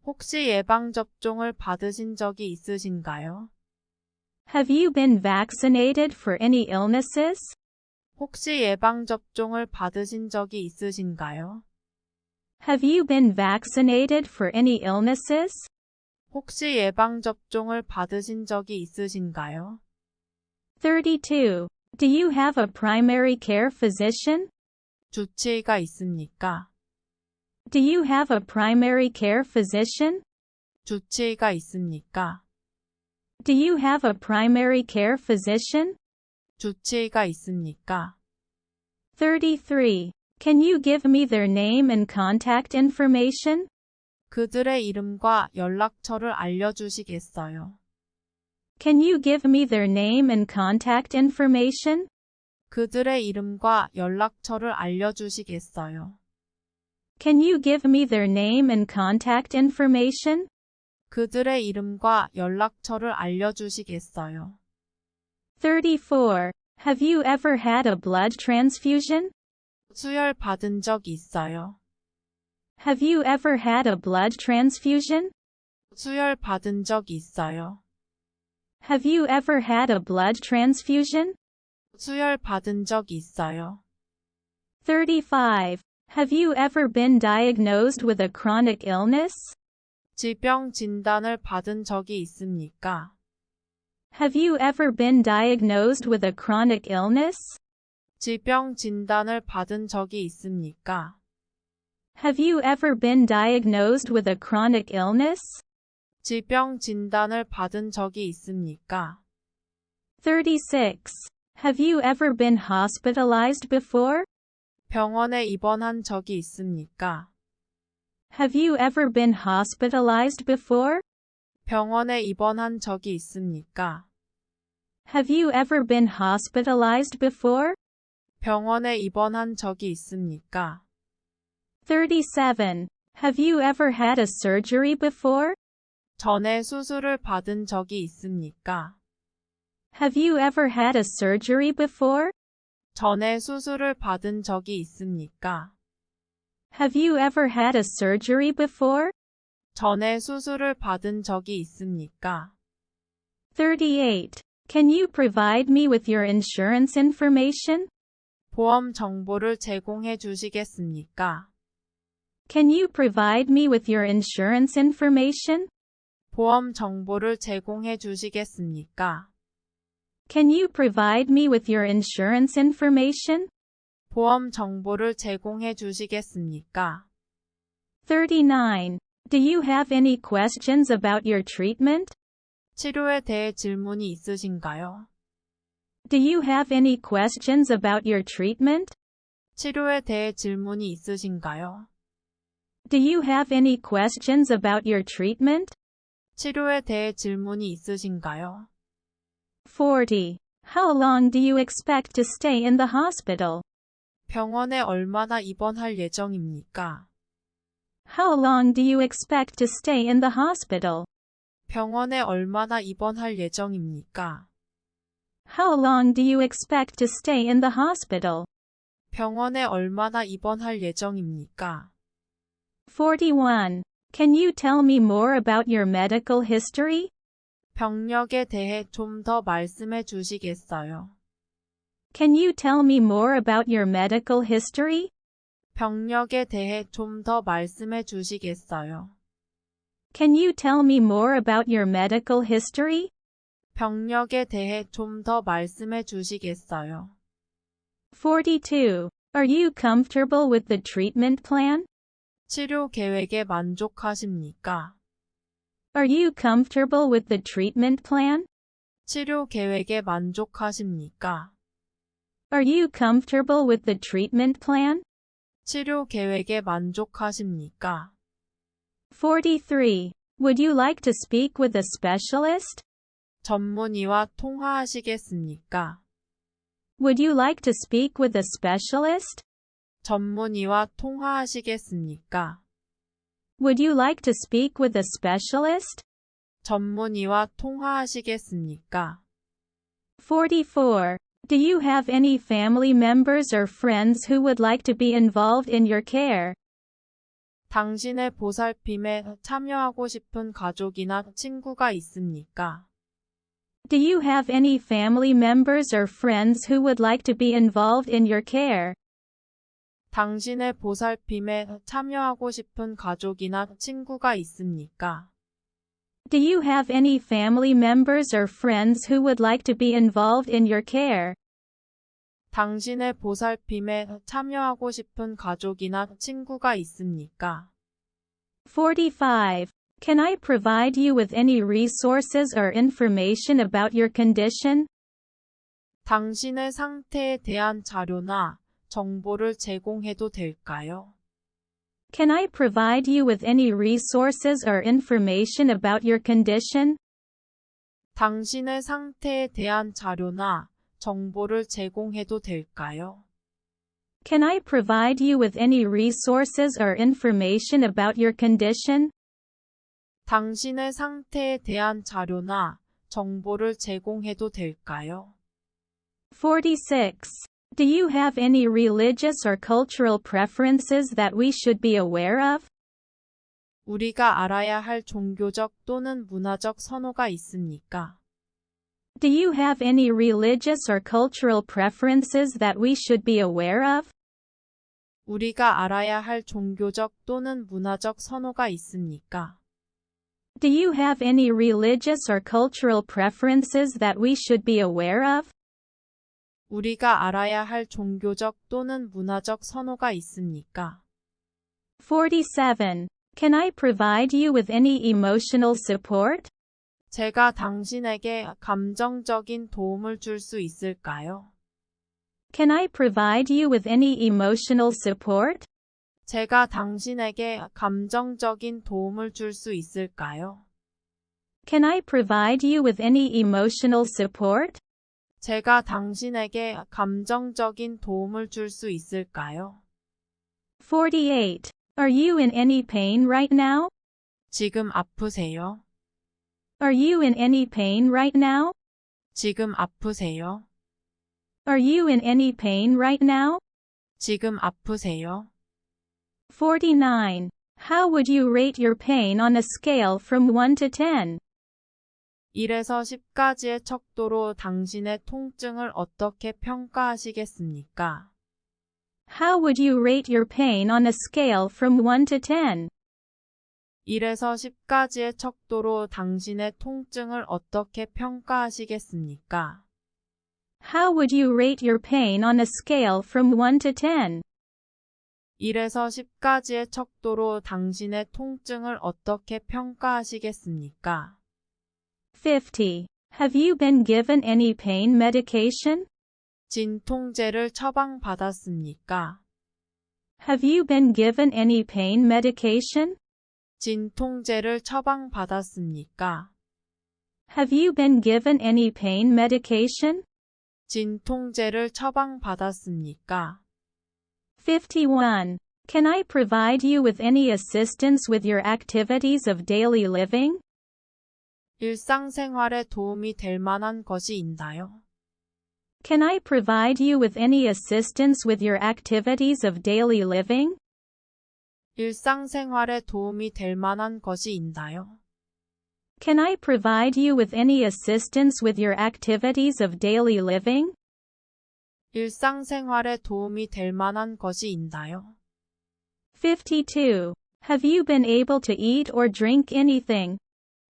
혹시 예방접종을 받으신 적이 있으신가요?
Have you been vaccinated for any illnesses?
혹시 예방접종을 받으신 적이 있으신가요?
Have you been vaccinated for any illnesses?
혹시 예방접종을 받으신 적이 있으신가요?
32. Do you have a primary care physician?
주치의가 있습니까?
Do you have a primary care physician?
주치의가 있습니까?
Do you have a primary care physician?
주치의가 있습니까?
33. Can you give me their name and contact information?
그들의 이름과 연락처를 알려주시겠어요?
Can you give me their name and contact information?
그들의 이름과 연락처를 알려주시겠어요?
Can you give me their name and contact information?
그들의 이름과 연락처를 알려주시겠어요?
34. Have you ever had a blood transfusion?
수혈 받은 적 있어요?
Have you ever had a blood transfusion?
수혈 받은 적 있어요?
Have you ever had a blood transfusion?
수혈 받은 적 있어요?
35. Have you ever been diagnosed with a chronic illness?
질병 진단을 받은 적이 있습니까?
Have you ever been diagnosed with a chronic illness?
질병 진단을 받은 적이 있습니까?
Have you ever been diagnosed with a chronic illness?
질병 진단을 받은 적이 있습니까?
36. Have you ever been hospitalized before?
병원에 입원한 적이 있습니까?
Have you ever been hospitalized before?
병원에 입원한 적이 있습니까?
Have you ever been hospitalized before?
병원에 입원한 적이 있습니까?
37. Have you ever had a surgery before?
전에 수술을 받은 적이 있습니까?
Have you ever had a surgery before?
전에 수술을 받은 적이 있습니까?
Have you ever had a surgery before?
전에 수술을 받은 적이 있습니까?
38. Can you provide me with your insurance information?
보험 정보를 제공해 주시겠습니까?
Can you provide me with your insurance information?
보험 정보를 제공해 주시겠습니까?
Can you provide me with your insurance information?
보험 정보를 제공해 주시겠습니까?
39. Do you have any questions about your treatment?
치료에 대해 질문이 있으신가요?
Do you have any questions about your treatment?
치료에 대해 질문이 있으신가요?
Do you have any questions about your treatment?
치료에 대해 질문이 있으신가요?
40. How long do you expect to stay in the hospital?
병원에 얼마나 입원할 예정입니까?
How long do you expect to stay in the hospital?
병원에 얼마나 입원할 예정입니까?
How long do you expect to stay in the hospital?
병원에 얼마나 입원할 예정입니까?
41. Can you tell me more about your medical history?
병력에 대해 좀 더 말씀해 주시겠어요?
Can you tell me more about your medical history?
병력에 대해 좀 더 말씀해 주시겠어요?
Can you tell me more about your medical history?
병력에 대해 좀 더 말씀해 주시겠어요?
42. Are you comfortable with the treatment plan?
치료 계획에 만족하십니까?
Are you comfortable with the treatment plan?
치료 계획에 만족하십니까?
Are you comfortable with the treatment plan?
치료 계획에 만족하십니까?
43. Would you like to speak with a specialist?
전문의와 통화하시겠습니까?
Would you like to speak with a specialist?
전문의와 통화하시겠습니까?
Would you like to speak with a specialist?
전문의와 통화하시겠습니까?
44. Do you have any family members or friends who would like to be involved in your care?
당신의 보살핌에 참여하고 싶은 가족이나 친구가 있습니까?
Do you have any family members or friends who would like to be involved in your care?
당신의 보살핌에 참여하고 싶은 가족이나 친구가 있습니까?
Do you have any family members or friends who would like to be involved in your care?
당신의 보살핌에 참여하고 싶은 가족이나 친구가 있습니까?
45. Can I provide you with any resources or information about your condition?
당신의 상태에 대한 자료나 정보를 제공해도 될까요?
Can I provide you with any resources or information about your condition?
당신의 상태에 대한 자료나 정보를 제공해도 될까요?
Can I provide you with any resources or information about your condition?
당신의 상태에 대한 자료나 정보를 제공해도 될까요?
46. Do you have any religious or cultural preferences that we should be aware of?
우리가 알아야 할 종교적 또는 문화적 선호가 있습니까?
Do you have any religious or cultural preferences that we should be aware of?
우리가 알아야 할 종교적 또는 문화적 선호가 있습니까?
Do you have any religious or cultural preferences that we should be aware of?
우리가 알아야 할 종교적 또는 문화적 선호가 있습니까?
47. Can I provide you with any emotional support?
제가 당신에게 감정적인 도움을 줄 수 있을까요?
Can I provide you with any emotional support?
제가 당신에게 감정적인 도움을 줄 수 있을까요?
Can I provide you with any emotional support?
제가 당신에게 감정적인 도움을 줄 수 있을까요?
48. Are you in any pain right now?
지금 아프세요?
Are you in any pain right now?
지금 아프세요?
Are you in any pain right now?
지금 아프세요?
49. How would you rate your pain on a scale from 1 to 10?
1에서 10까지의 척도로 당신의 통증을 어떻게 평가하시겠습니까?
How would you rate your pain on a scale from 1 to 10?
1에서 10까지의 척도로 당신의 통증을 어떻게 평가하시겠습니까?
How would you rate your pain on a scale from 1 to 10?
1에서 10까지의 척도로 당신의 통증을 어떻게 평가하시겠습니까?
50. Have you been given any pain medication?
진통제를 처방받았습니까?
Have you been given any pain medication?
진통제를 처방받았습니까?
Have you been given any pain medication?
진통제를 처방받았습니까?
51. Can I provide you with any assistance with your activities of daily living?
일상생활에 도움이 될 만한 것이 있나요?
Can I provide you with any assistance with your activities of daily living?
일상생활에 도움이 될 만한 것이 있나요?
Can I provide you with any assistance with your activities of daily living?
일상생활에 도움이 될 만한 것이 있나요?
52. Have you been able to eat or drink anything?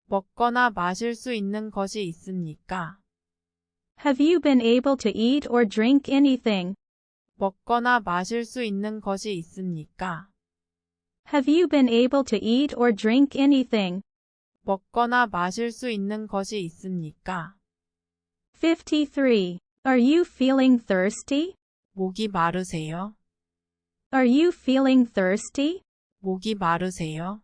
먹거나 마실 수 있는 것이 있습니까?
Have you been able to eat or drink anything?
먹거나 마실 수 있는 것이 있습니까?
Have you been able to eat or drink anything?
먹거나 마실 수 있는 것이 있습니까?
53. Are you feeling thirsty?
목이 마르세요?
Are you feeling thirsty?
목이 마르세요?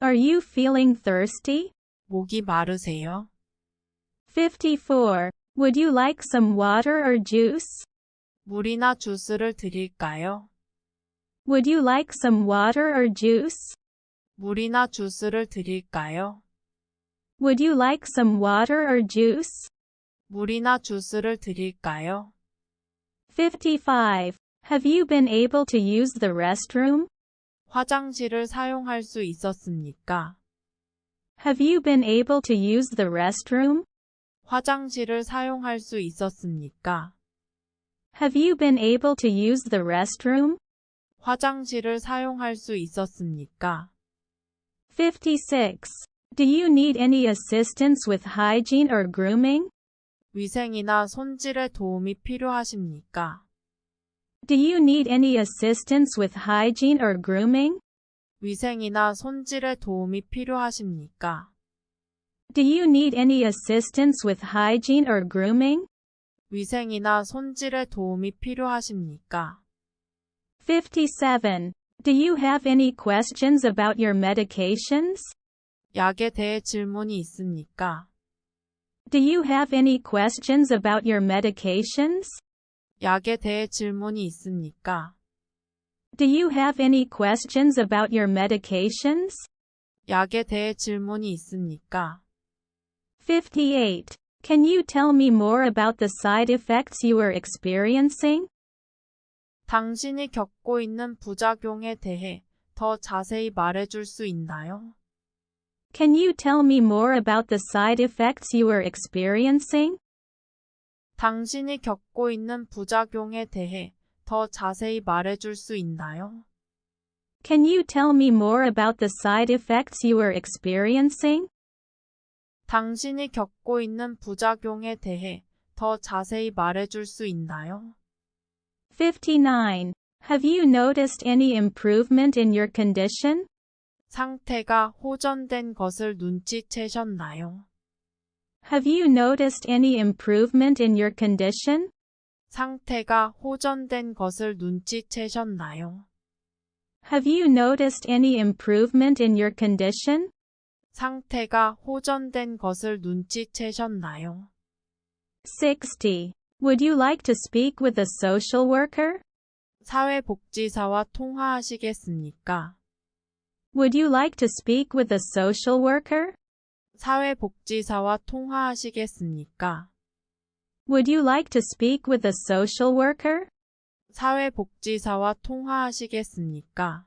Are you feeling thirsty?
목이 마르세요?
54. Would you like some water or juice?
물이나 주스를 드릴까요?
Would you like some water or juice?
물이나 주스를 드릴까요?
Would you like some water or juice?
물이나 주스를 드릴까요?
55. Have you been able to use the restroom?
화장실을 사용할 수 있었습니까?
Have you been able to use the restroom?
화장실을 사용할 수 있었습니까?
Have you been able to use the restroom?
화장실을 사용할 수 있었습니까?
56. Do you need any assistance with hygiene or grooming?
위생이나 손질에 도움이 필요하십니까?
Do you need any assistance with hygiene or grooming?
위생이나 손질에 도움이 필요하십니까?
Do you need any assistance with hygiene or grooming?
위생이나 손질에 도움이 필요하십니까?
57. Do you have any questions about your medications?
약에 대해 질문이 있습니까?
Do you have any questions about your medications?
약에 대해 질문이 있습니까?
Do you have any questions about your medications?
약에 대해 질문이 있습니까?
58. Can you tell me more about the side effects you are experiencing?
당신이 겪고 있는 부작용에 대해 더 자세히 말해줄 수 있나요?
Can you tell me more about the side effects you are experiencing?
당신이 겪고 있는 부작용에 대해 더 자세히 말해줄 수 있나요?
Can you tell me more about the side effects you are experiencing?
당신이 겪고 있는 부작용에 대해 더 자세히 말해줄 수 있나요?
59. Have you noticed any improvement in your condition?
상태가 호전된 것을 눈치채셨나요?
Have you noticed any improvement in your condition?
상태가 호전된 것을 눈치채셨나요?
Have you noticed any improvement in your condition?
상태가 호전된 것을 눈치채셨나요?
60. Would you like to speak with a social worker?
사회복지사와 통화하시겠습니까?
Would you like to speak with a social worker?
사회복지사와 통화하시겠습니까?
Would you like to speak with a social worker?
사회복지사와 통화하시겠습니까?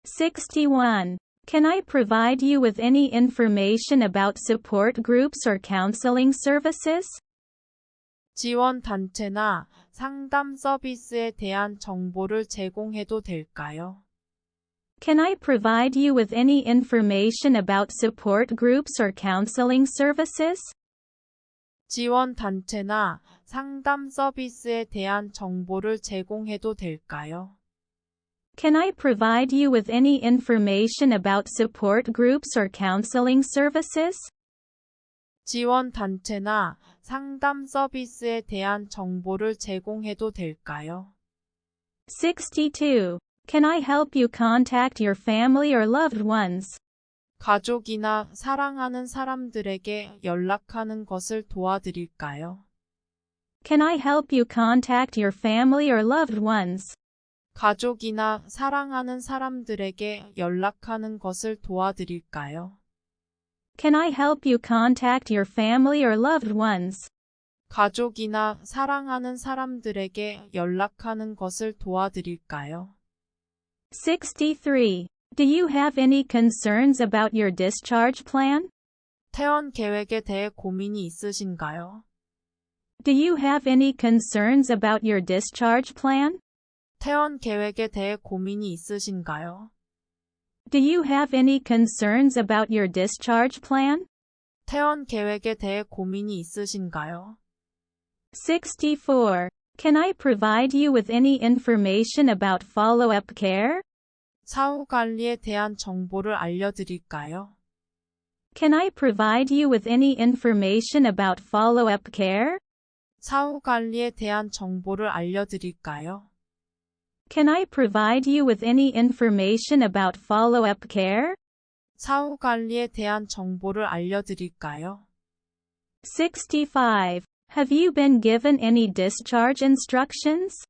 61. Can I provide you with any information about support groups or counseling services?
지원 단체나 상담 서비스에 대한 정보를 제공해도 될까요?
Can I provide you with any information about support groups or counseling services?
지원 단체나 상담 서비스에 대한 정보를 제공해도 될까요?
Can I provide you with any information about support groups or counseling services?
지원 단체나 상담 서비스에 대한 정보를 제공해도 될까요?
62. Can I help you contact your family or loved ones?
가족이나 사랑하는 사람들에게 연락하는 것을 도와드릴까요?
Can I help you contact your family or loved ones?
가족이나 사랑하는 사람들에게 연락하는 것을 도와드릴까요?
Can I help you contact your family or loved ones?
가족이나 사랑하는 사람들에게 연락하는 것을 도와드릴까요?
63. Do you have any concerns about your discharge plan?
퇴원 계획에 대해 고민이 있으신가요?
Do you have any concerns about your discharge plan?
퇴원 계획에 대해 고민이 있으신가요?
Do you have any concerns about your discharge plan?
퇴원 계획에 대해 고민이 있으신가요?
64. Can I provide you with any information about follow-up care?
사후 관리에 대한 정보를 알려드릴까요?
Can I provide you with any information about follow-up care?
사후 관리에 대한 정보를 알려드릴까요?
Can I provide you with any information about follow-up care?
사후 관리에 대한 정보를 알려드릴까요?
65. Have you been given any discharge instructions?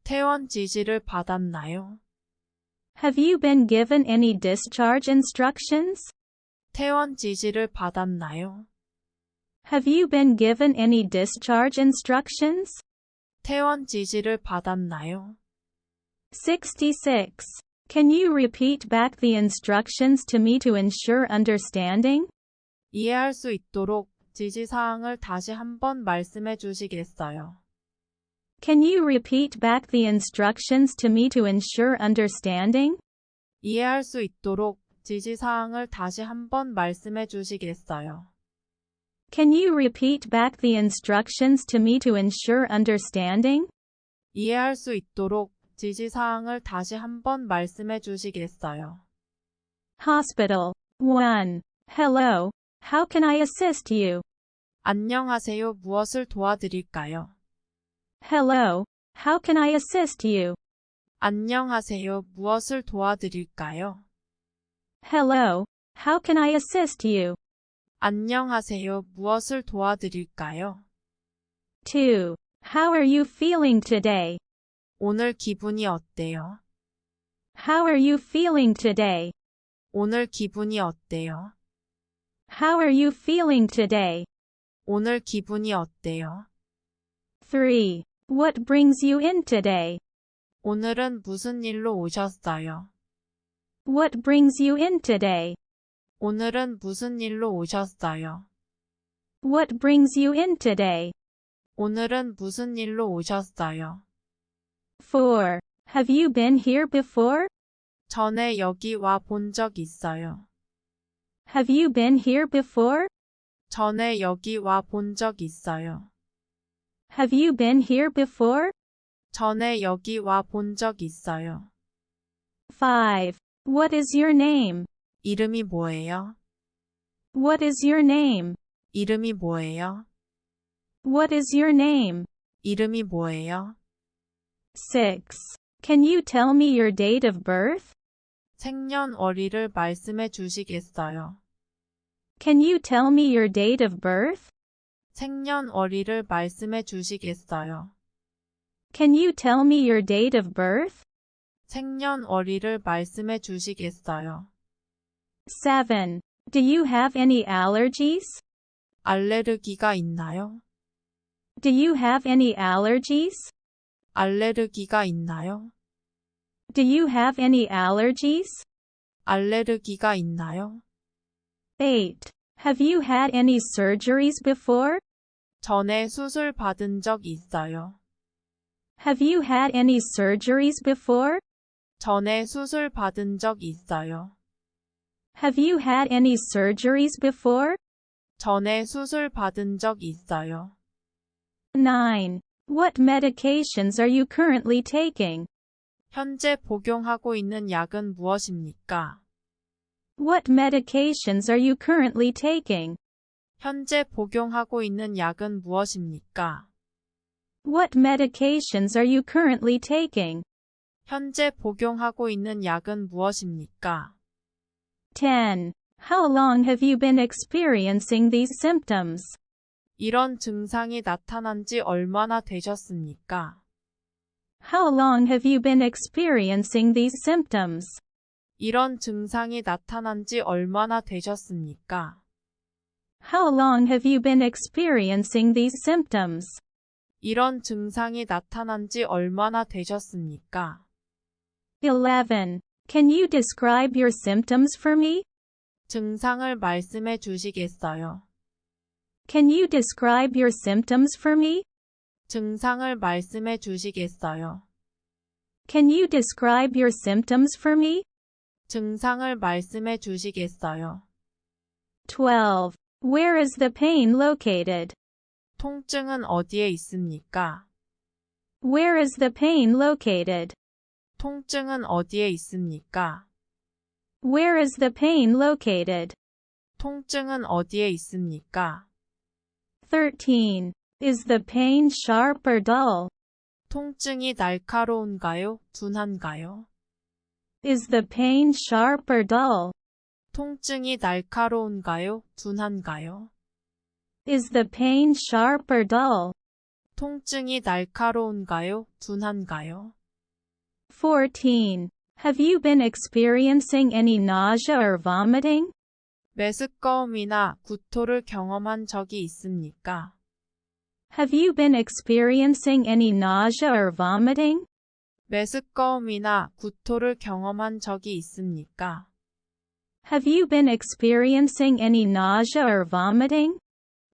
퇴원 지시를 받았나요?
Have you been given any discharge instructions?
퇴원 지시를 받았나요?
Have you been given any discharge instructions?
퇴원 지시를 받았나요?
66. Can you repeat back the instructions to me to ensure understanding?
이해할 수 있도록 지시사항을 다시 한번 말씀해 주시겠어요?
Can you repeat back the instructions to me to ensure understanding?
이해할 수 있도록 지시사항을 다시 한번 말씀해 주시겠어요?
Can you repeat back the instructions to me to ensure understanding?
이해할 수 있도록 지시사항을 다시 한번 말씀해 주시겠어요?
Hospital. 1. Hello. How can I assist you?
안녕하세요. 무엇을 도와드릴까요?
Hello. How can I assist you?
안녕하세요. 무엇을 도와드릴까요?
Hello. How can I assist you?
안녕하세요. 무엇을 도와드릴까요?
2. How are you feeling today?
오늘 기분이 어때요?
How are you feeling today?
오늘 기분이 어때요?
How are you feeling today?
오늘 기분이 어때요?
3. What brings you in today?
오늘은 무슨 일로 오셨어요?
What brings you in today?
오늘은 무슨 일로 오셨어요?
What brings you in today?
오늘은 무슨 일로 오셨어요?
4. Have you been here before?
전에 여기 와 본 적 있어요.
Have you been here before?
전에 여기 와 본 적 있어요.
Have you been here before?
전에 여기 와 본 적 있어요.
5. What is your name?
이름이 뭐예요?
What is your name?
이름이 뭐예요?
What is your name?
이름이 뭐예요?
6. Can you tell me your date of birth?
생년월일을 말씀해 주시겠어요?
Can you tell me your date of birth?
생년월일을 말씀해 주시겠어요?
Can you tell me your date of birth?
생년월일을 말씀해 주시겠어요?
7. Do you have any allergies?
알레르기가 있나요?
Do you have any allergies?
알레르기가 있나요?
Do you have any allergies?
알레르기가 있나요?
8. Have you had any surgeries before?
전에 수술 받은 적 있어요.
Have you had any surgeries before?
전에 수술 받은 적 있어요.
Have you had any surgeries before?
전에 수술 받은 적 있어요.
9. What medications are you currently taking?
현재 복용하고 있는 약은 무엇입니까?
What medications are you currently taking?
현재 복용하고 있는 약은 무엇입니까?
What medications are you currently taking?
현재 복용하고 있는 약은 무엇입니까?
10. How long have you been experiencing these symptoms?
이런 증상이 나타난 지 얼마나 되셨습니까?
How long have you been experiencing these symptoms?
이런 증상이 나타난 지 얼마나 되셨습니까?
How long have you been experiencing these symptoms?
이런 증상이 나타난 지 얼마나 되셨습니까?
11. Can you describe your symptoms for me?
증상을 말씀해 주시겠어요?
Can you describe your symptoms for me?
증상을 말씀해 주시겠어요?
Can you describe your symptoms for me?
증상을 말씀해 주시겠어요?
12. Where is the pain located?
통증은 어디에 있습니까?
Where is the pain located?
통증은 어디에 있습니까?
Where is the pain located?
통증은 어디에 있습니까?
13. Is the pain sharp or dull?
통증이 날카로운가요? 둔한가요?
Is the pain sharp or dull?
통증이 날카로운가요? 둔한가요?
Is the pain sharp or dull?
통증이 날카로운가요? 둔한가요?
14. Have you been experiencing any nausea or vomiting?
메스꺼움이나 구토를 경험한 적이 있습니까?
Have you been experiencing any nausea or vomiting?
메스꺼움이나 구토를 경험한 적이 있습니까?
Have you been experiencing any nausea or vomiting?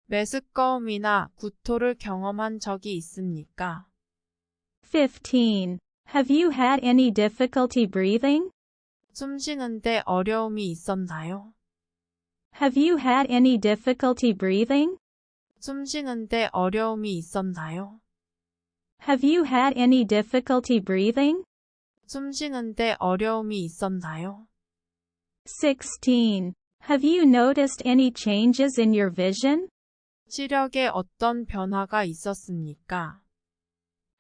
메스꺼움이나 구토를 경험한 적이 있습니까?
15. Have you had any difficulty breathing?
숨 쉬는데 어려움이 있었나요?
Have you had any difficulty breathing?
숨 쉬는데 어려움이 있었나요?
Have you had any difficulty breathing?
숨 쉬는데 어려움이 있었나요?
16. Have you noticed any changes in your vision?
시력에 어떤 변화가 있었습니까?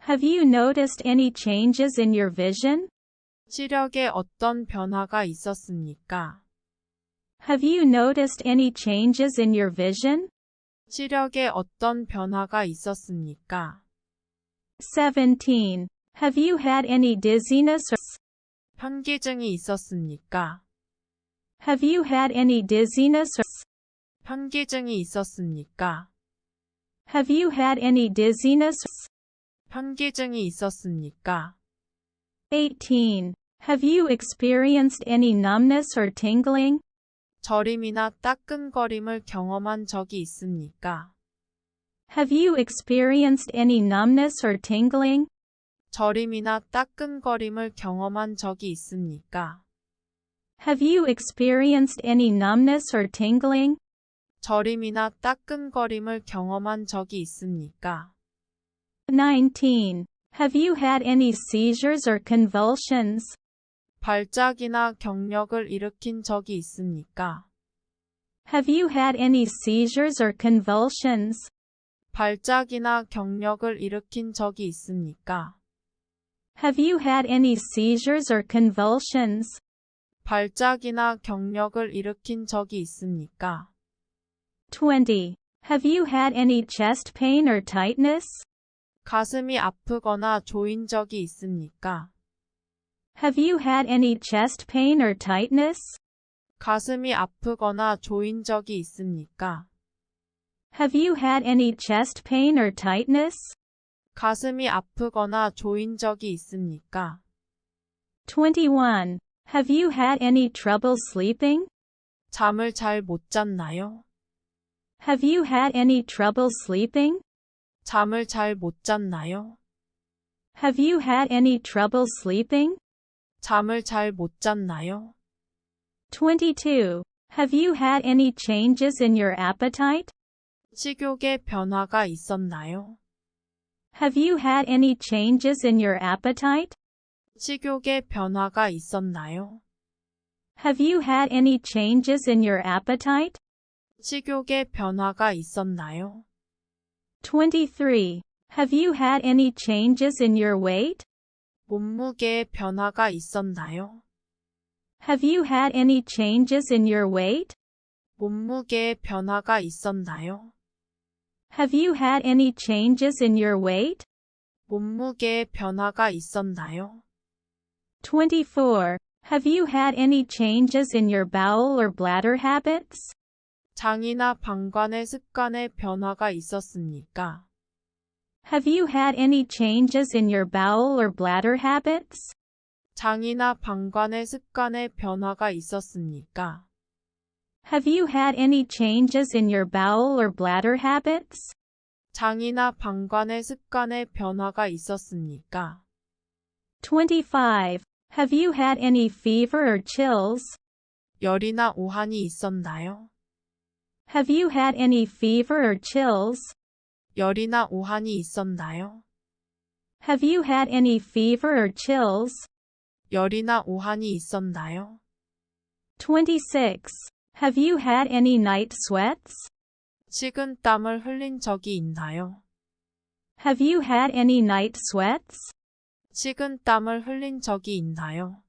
Have you noticed any changes in your vision?
시력에 어떤 변화가 있었습니까?
Have you noticed any changes in your vision?
시력에 어떤 변화가 있었습니까?
17. Have you had any dizziness or
현기증이 있었습니까?
have you had any dizziness or
현기증이 있었습니까?
have you had any dizziness or
현기증이 있었습니까?
18. Have you experienced any numbness or tingling?
저림이나 따끔거림을 경험한 적이 있습니까?
Have you experienced any numbness or tingling?
저림이나 따끔거림을 경험한 적이 있습니까?
Have you experienced any numbness or tingling?
저림이나 따끔거림을 경험한 적이 있습니까?
19. Have you had any seizures or convulsions?
발작이나 경력을 일으킨 적이 있습니까?
Have you had any seizures or convulsions?
발작이나 경력을 일으킨 적이 있습니까?
Have you had any seizures or convulsions?
발작이나 경력을 일으킨 적이 있습니까?
20. Have you had any chest pain or tightness?
가슴이 아프거나 조인 적이 있습니까?
Have you had any chest pain or tightness?
가슴이 아프거나 조인 적이 있습니까?
Have you had any chest pain or tightness?
가슴이 아프거나 조인 적이 있습니까?
21. Have you had any trouble sleeping?
잠을 잘 못 잤나요?
Have you had any trouble sleeping?
잠을 잘 못 잤나요?
Have you had any trouble sleeping?
잠을 잘 못 잤나요?
22. Have you had any changes in your appetite?
식욕에 변화가 있었나요?
Have you had any changes in your appetite?
식욕에 변화가 있었나요?
Have you had any changes in your appetite?
식욕에 변화가 있었나요?
23. Have you had any changes in your weight?
몸무게에 변화가 있었나요?
Have you had any changes in your weight?
몸무게에 변화가 있었나요?
Have you had any changes in your weight?
몸무게에 변화가 있었나요?
24. Have you had any changes in your bowel or bladder habits?
장이나 방광의 습관에 변화가 있었습니까?
Have you had any changes in your bowel or bladder habits?
장이나 방광의 습관에 변화가 있었습니까?
Have you had any changes in your bowel or bladder habits?
장이나 방광의 습관에 변화가 있었습니까?
25. Have you had any fever or chills?
열이나 오한이 있었나요?
Have you had any fever or chills?
열이나 오한이 있었나요?
Have you had any fever or chills?
열이나 오한이 있었나요?
26. Have you had any night sweats?
식은 땀을 흘린 적이 있나요?
Have you had any night sweats?
식은 땀을 흘린 적이 있나요?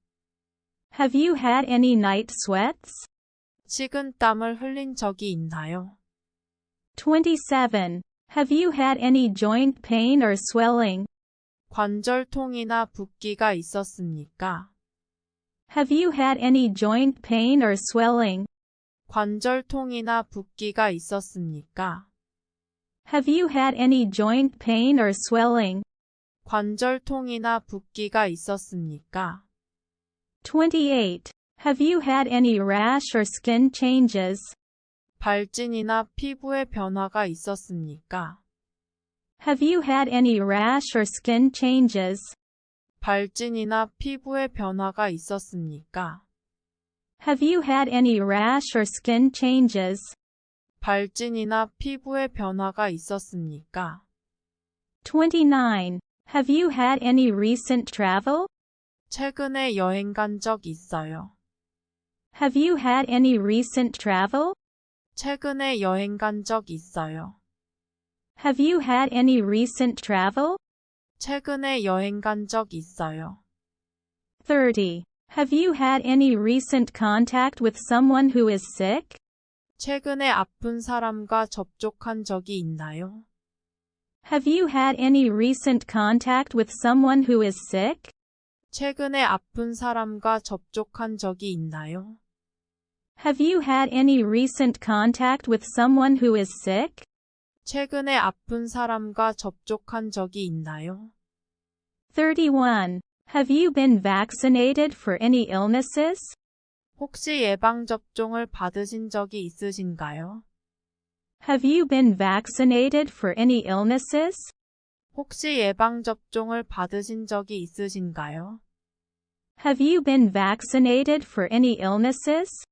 Have you had any night sweats?
식은 땀을 흘린 적이 있나요?
27. Have you had any joint pain or swelling?
관절통이나 붓기가 있었습니까?
Have you had any joint pain or swelling?
관절통이나 붓기가 있었습니까?
Have you had any joint pain or swelling?
관절통이나 붓기가 있었습니까?
28. Have you had any rash or skin changes?
발진이나 피부의 변화가 있었습니까?
Have you had any rash or skin changes?
발진이나 피부의 변화가 있었습니까?
Have you had any rash or skin changes?
발진이나 피부의 변화가 있었습니까?
29. Have you had any recent travel?
최근에 여행 간 적 있어요.
Have you had any recent travel?
최근에 여행 간 적 있어요.
Have you had any recent travel?
최근에 여행 간 적 있어요.
30. Have you had any recent contact with someone who is sick?
최근에 아픈 사람과 접촉한 적이 있나요?
Have you had any recent contact with someone who is sick?
최근에 아픈 사람과 접촉한 적이 있나요?
Have you had any recent contact with someone who is sick?
최근에 아픈 사람과 접촉한 적이 있나요?
31. Have you been vaccinated for any illnesses?
혹시 예방접종을 받으신 적이 있으신가요?
Have you been vaccinated for any illnesses?
혹시 예방접종을 받으신 적이 있으신가요?
Have you been vaccinated for any illnesses?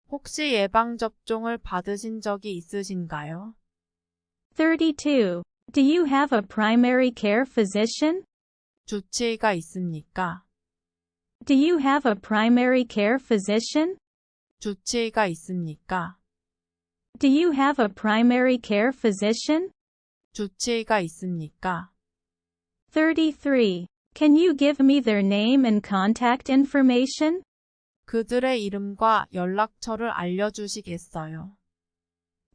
혹시 예방접종을 받으신 적이 있으신가요?
32. Do you have a primary care physician?
주치의가 있습니까?
Do you have a primary care physician?
주치의가 있습니까?
Do you have a primary care physician?
주치의가 있습니까?
33. Can you give me their name and contact information?
그들의 이름과 연락처를 알려주시겠어요?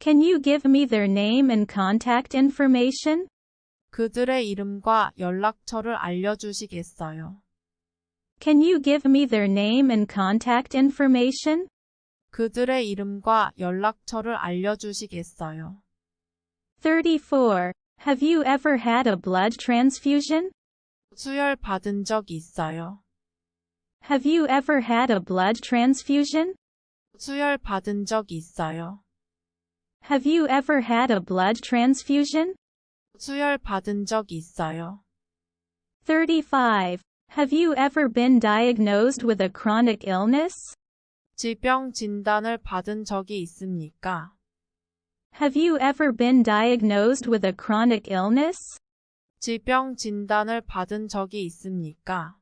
Can you give me their name and contact information?
그들의 이름과 연락처를 알려주시겠어요?
Can you give me their name and contact information?
그들의 이름과 연락처를 알려주시겠어요?
34. Have you ever had a blood transfusion?
수혈 받은 적 있어요?
Have you ever had a blood transfusion?
수혈 받은 적 있어요?
Have you ever had a blood transfusion?
수혈 받은 적 있어요?
35. Have you ever been diagnosed with a chronic illness?
질병 진단을 받은 적이 있습니까?
Have you ever been diagnosed with a chronic illness?
질병 진단을 받은 적이 있습니까?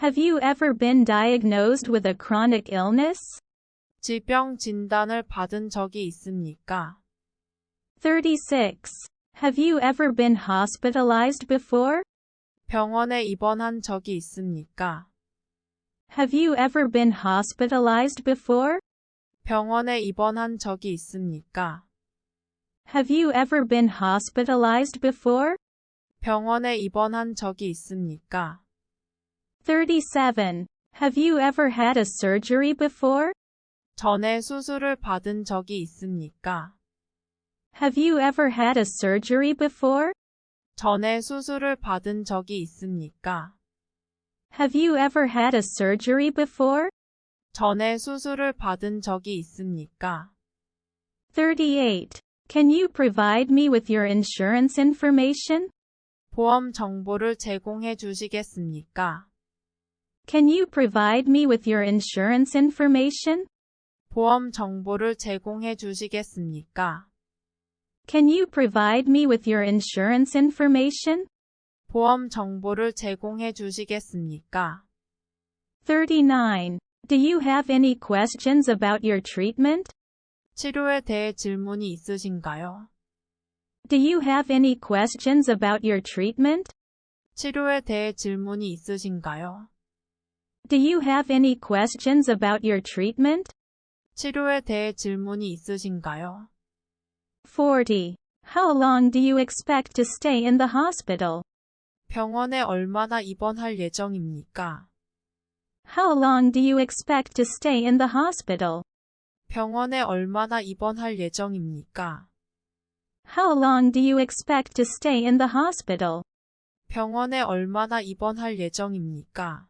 Have you ever been diagnosed with a chronic illness?
질병 진단을 받은 적이 있습니까?
36. Have you ever been hospitalized before?
병원에 입원한 적이 있습니까?
Have you ever been hospitalized before?
병원에 입원한 적이 있습니까?
Have you ever been hospitalized before?
병원에 입원한 적이 있습니까?
37. Have you ever had a surgery before?
전에 수술을 받은 적이 있습니까?
Have you ever had a surgery before?
전에 수술을 받은 적이 있습니까?
Have you ever had a surgery before?
전에 수술을 받은 적이 있습니까?
38. Can you provide me with your insurance information?
보험 정보를 제공해 주시겠습니까?
Can you provide me with your insurance information?
보험 정보를 제공해 주시겠습니까?
Can you provide me with your insurance information?
보험 정보를 제공해 주시겠습니까?
39. Do you have any questions about your treatment?
치료에 대해 질문이 있으신가요?
Do you have any questions about your treatment?
치료에 대해 질문이 있으신가요?
Do you have any questions about your treatment?
치료에 대해 질문이 있으신가요?
40. How long do you expect to stay in the hospital?
병원에 얼마나 입원할 예정입니까?
How long do you expect to stay in the hospital?
병원에 얼마나 입원할 예정입니까?
How long do you expect to stay in the hospital?
병원에 얼마나 입원할 예정입니까?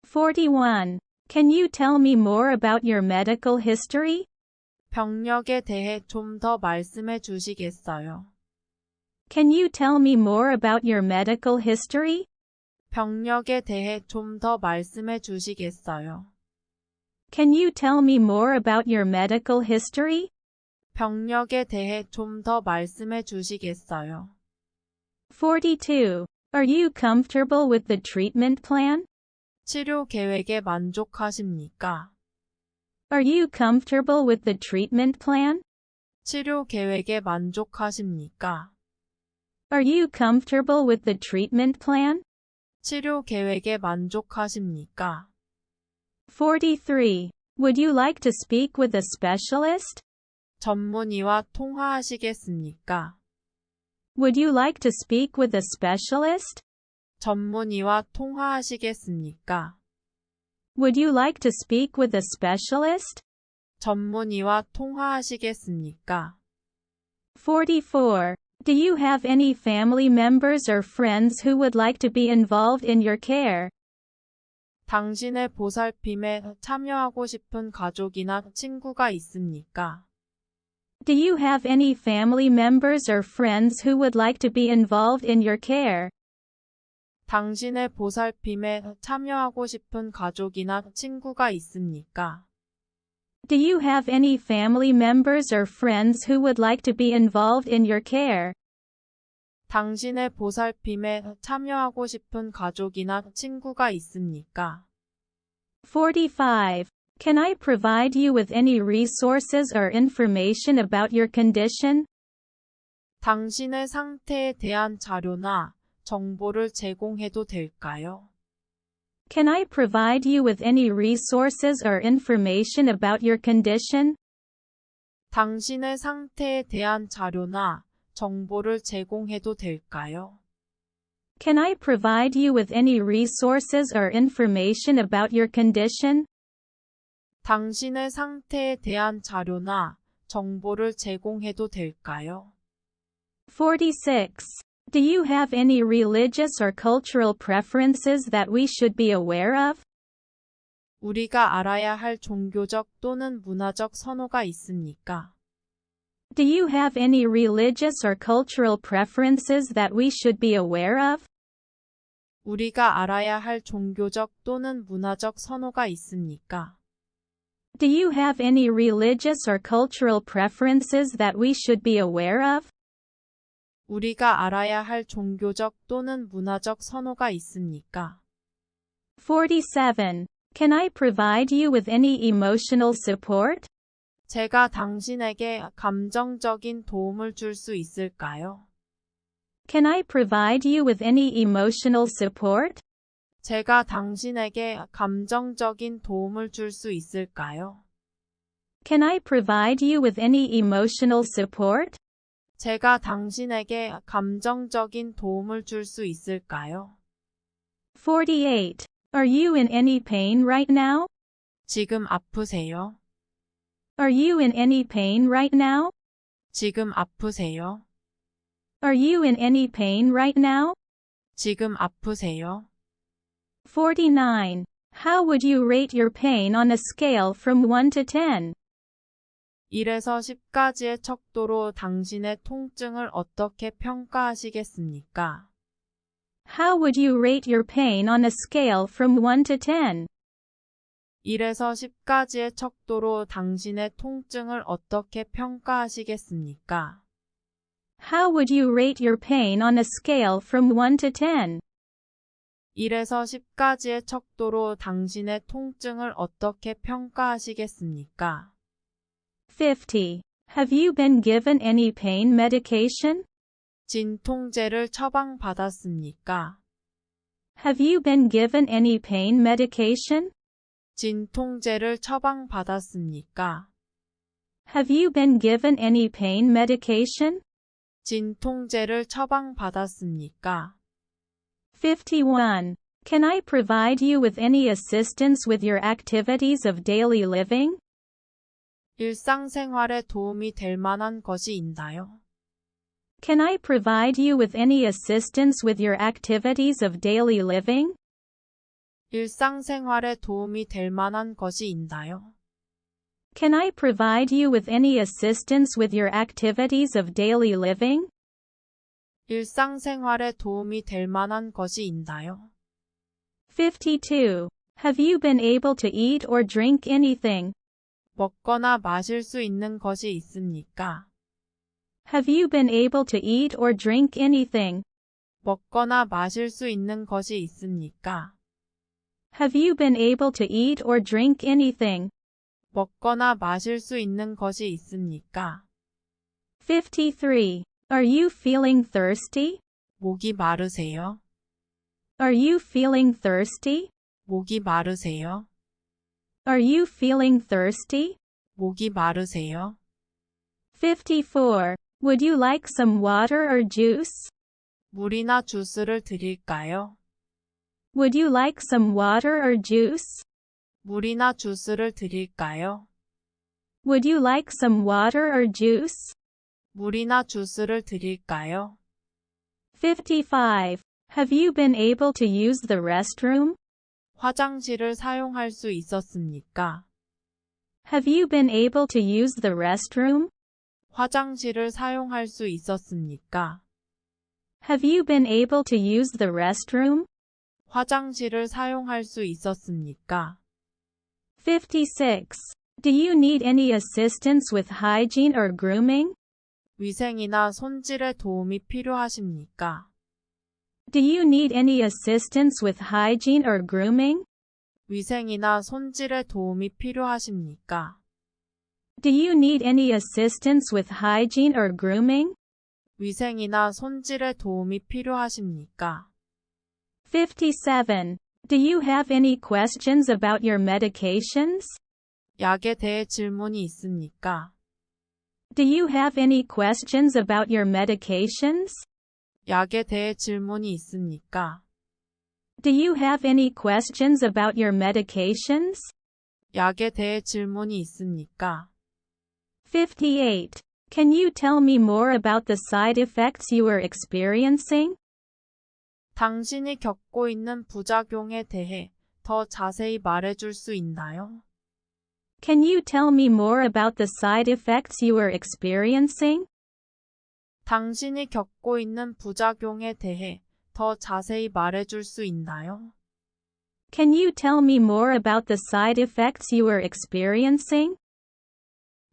41. Can you tell me more about your medical history?
병력에 대해 좀 더 말씀해 주시겠어요?
Can you tell me more about your medical history?
병력에 대해 좀 더 말씀해 주시겠어요?
Can you tell me more about your medical history?
병력에 대해 좀 더 말씀해 주시겠어요?
42. Are you comfortable with the treatment plan?
치료 계획에 만족하십니까?
Are you comfortable with the treatment plan?
치료 계획에 만족하십니까?
Are you comfortable with the treatment plan?
치료 계획에 만족하십니까?
43. Would you like to speak with a specialist?
전문의와 통화하시겠습니까?
Would you like to speak with a specialist?
전문의와 통화하시겠습니까?
Would you like to speak with a specialist?
전문의와 통화하시겠습니까?
44. Do you have any family members or friends who would like to be involved in your care?
당신의 보살핌에 참여하고 싶은 가족이나 친구가 있습니까?
Do you have any family members or friends who would like to be involved in your care?
당신의 보살핌에 참여하고 싶은 가족이나 친구가 있습니까?
Do you have any family members or friends who would like to be involved in your care?
당신의 보살핌에 참여하고 싶은 가족이나 친구가 있습니까?
45. Can I provide you with any resources or information about your condition?
당신의 상태에 대한 자료나 정보를 제공해도 될까요?
Can I provide you with any resources or information about your condition?
당신의 상태에 대한 자료나 정보를 제공해도 될까요?
Can I provide you with any resources or information about your condition?
당신의 상태에 대한 자료나 정보를 제공해도 될까요?
46. Do you have any religious or cultural preferences that we should be aware of?
우리가 알아야 할 종교적 또는 문화적 선호가 있습니까?
Do you have any religious or cultural preferences that we should be aware of?
우리가 알아야 할 종교적 또는 문화적 선호가 있습니까?
Do you have any religious or cultural preferences that we should be aware of?
우리가 알아야 할 종교적 또는 문화적 선호가 있습니까?
47. Can I provide you with any emotional support?
제가 당신에게 감정적인 도움을 줄 수 있을까요?
Can I provide you with any emotional support?
제가 당신에게 감정적인 도움을 줄 수 있을까요?
Can I provide you with any emotional support?
제가 당신에게 감정적인 도움을 줄 수 있을까요?
48. Are you in any pain right now?
지금 아프세요?
Are you in any pain right now?
지금 아프세요?
Are you in any pain right now?
지금 아프세요?
49. How would you rate your pain on a scale from 1 to 10?
1에서 10까지의 척도로 당신의 통증을 어떻게 평가하시겠습니까?
How would you rate your pain on a scale from 1 to 10?
1에서 10까지의 척도로 당신의 통증을 어떻게 평가하시겠습니까?
How would you rate your pain on a scale from 1 to 10?
1에서 10까지의 척도로 당신의 통증을 어떻게 평가하시겠습니까?
50. Have you been given any pain medication?
진통제를 처방받았습니까?
Have you been given any pain medication?
진통제를 처방받았습니까?
Have you been given any pain medication?
진통제를 처방받았습니까?
51. Can I provide you with any assistance with your activities of daily living?
일상생활에 도움이 될 만한 것이 있나요?
Can I provide you with any assistance with your activities of daily living?
일상생활에 도움이 될 만한 것이 있나요?
Can I provide you with any assistance with your activities of daily living?
일상생활에 도움이 될 만한 것이 있나요?
52. Have you been able to eat or drink anything?
먹거나 마실 수 있는 것이 있습니까?
Have you been able to eat or drink anything?
먹거나 마실 수 있는 것이 있습니까?
Have you been able to eat or drink anything?
먹거나 마실 수 있는 것이 있습니까?
53. Are you feeling thirsty?
목이 마르세요?
Are you feeling thirsty?
목이 마르세요?
Are you feeling thirsty?
목이 마르세요?
54. Would you like some water or juice?
물이나 주스를 드릴까요?
Would you like some water or juice?
물이나 주스를 드릴까요?
Would you like some water or juice?
물이나 주스를 드릴까요?
55. Have you been able to use the restroom?
화장실을 사용할 수 있었습니까?
Have you been able to use the restroom?
화장실을 사용할 수 있었습니까?
Have you been able to use the restroom?
화장실을 사용할 수 있었습니까?
56. Do you need any assistance with hygiene or grooming?
위생이나 손질에 도움이 필요하십니까?
Do you need any assistance with hygiene or grooming?
위생이나 손질에 도움이 필요하십니까?
Do you need any assistance with hygiene or grooming?
위생이나 손질에 도움이 필요하십니까?
57. Do you have any questions about your medications?
약에 대해 질문이 있습니까?
Do you have any questions about your medications?
약에 대해 질문이 있습니까?
Do you have any questions about your medications?
약에 대해 질문이 있습니까?
58. Can you tell me more about the side effects you are experiencing?
당신이 겪고 있는 부작용에 대해 더 자세히 말해줄 수 있나요?
Can you tell me more about the side effects you are experiencing?
당신이 겪고 있는 부작용에 대해 더 자세히 말해줄 수 있나요?
Can you tell me more about the side effects you are experiencing?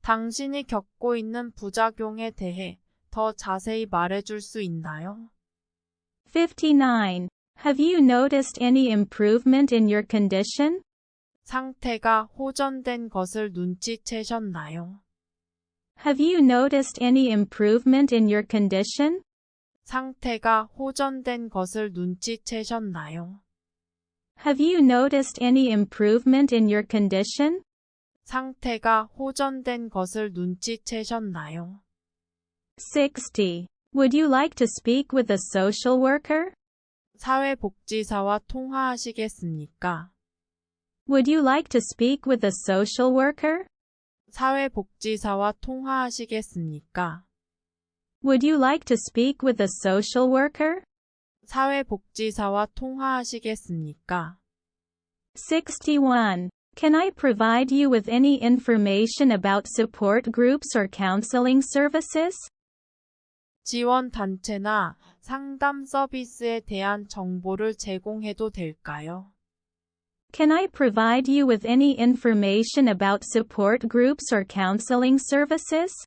당신이 겪고 있는 부작용에 대해 더 자세히 말해줄 수 있나요?
59. Have you noticed any improvement in your condition?
상태가 호전된 것을 눈치채셨나요?
Have you noticed any improvement in your condition?
상태가 호전된 것을 눈치채셨나요?
Have you noticed any improvement in your condition?
상태가 호전된 것을 눈치채셨나요?
60. Would you like to speak with a social worker?
사회복지사와 통화하시겠습니까?
Would you like to speak with a social worker?
사회복지사와 통화하시겠습니까?
Would you like to speak with a social worker?
사회복지사와 통화하시겠습니까?
61. Can I provide you with any information about support groups or counseling services?
지원단체나 상담 서비스에 대한 정보를 제공해도 될까요?
Can I provide you with any information about support groups or counseling services?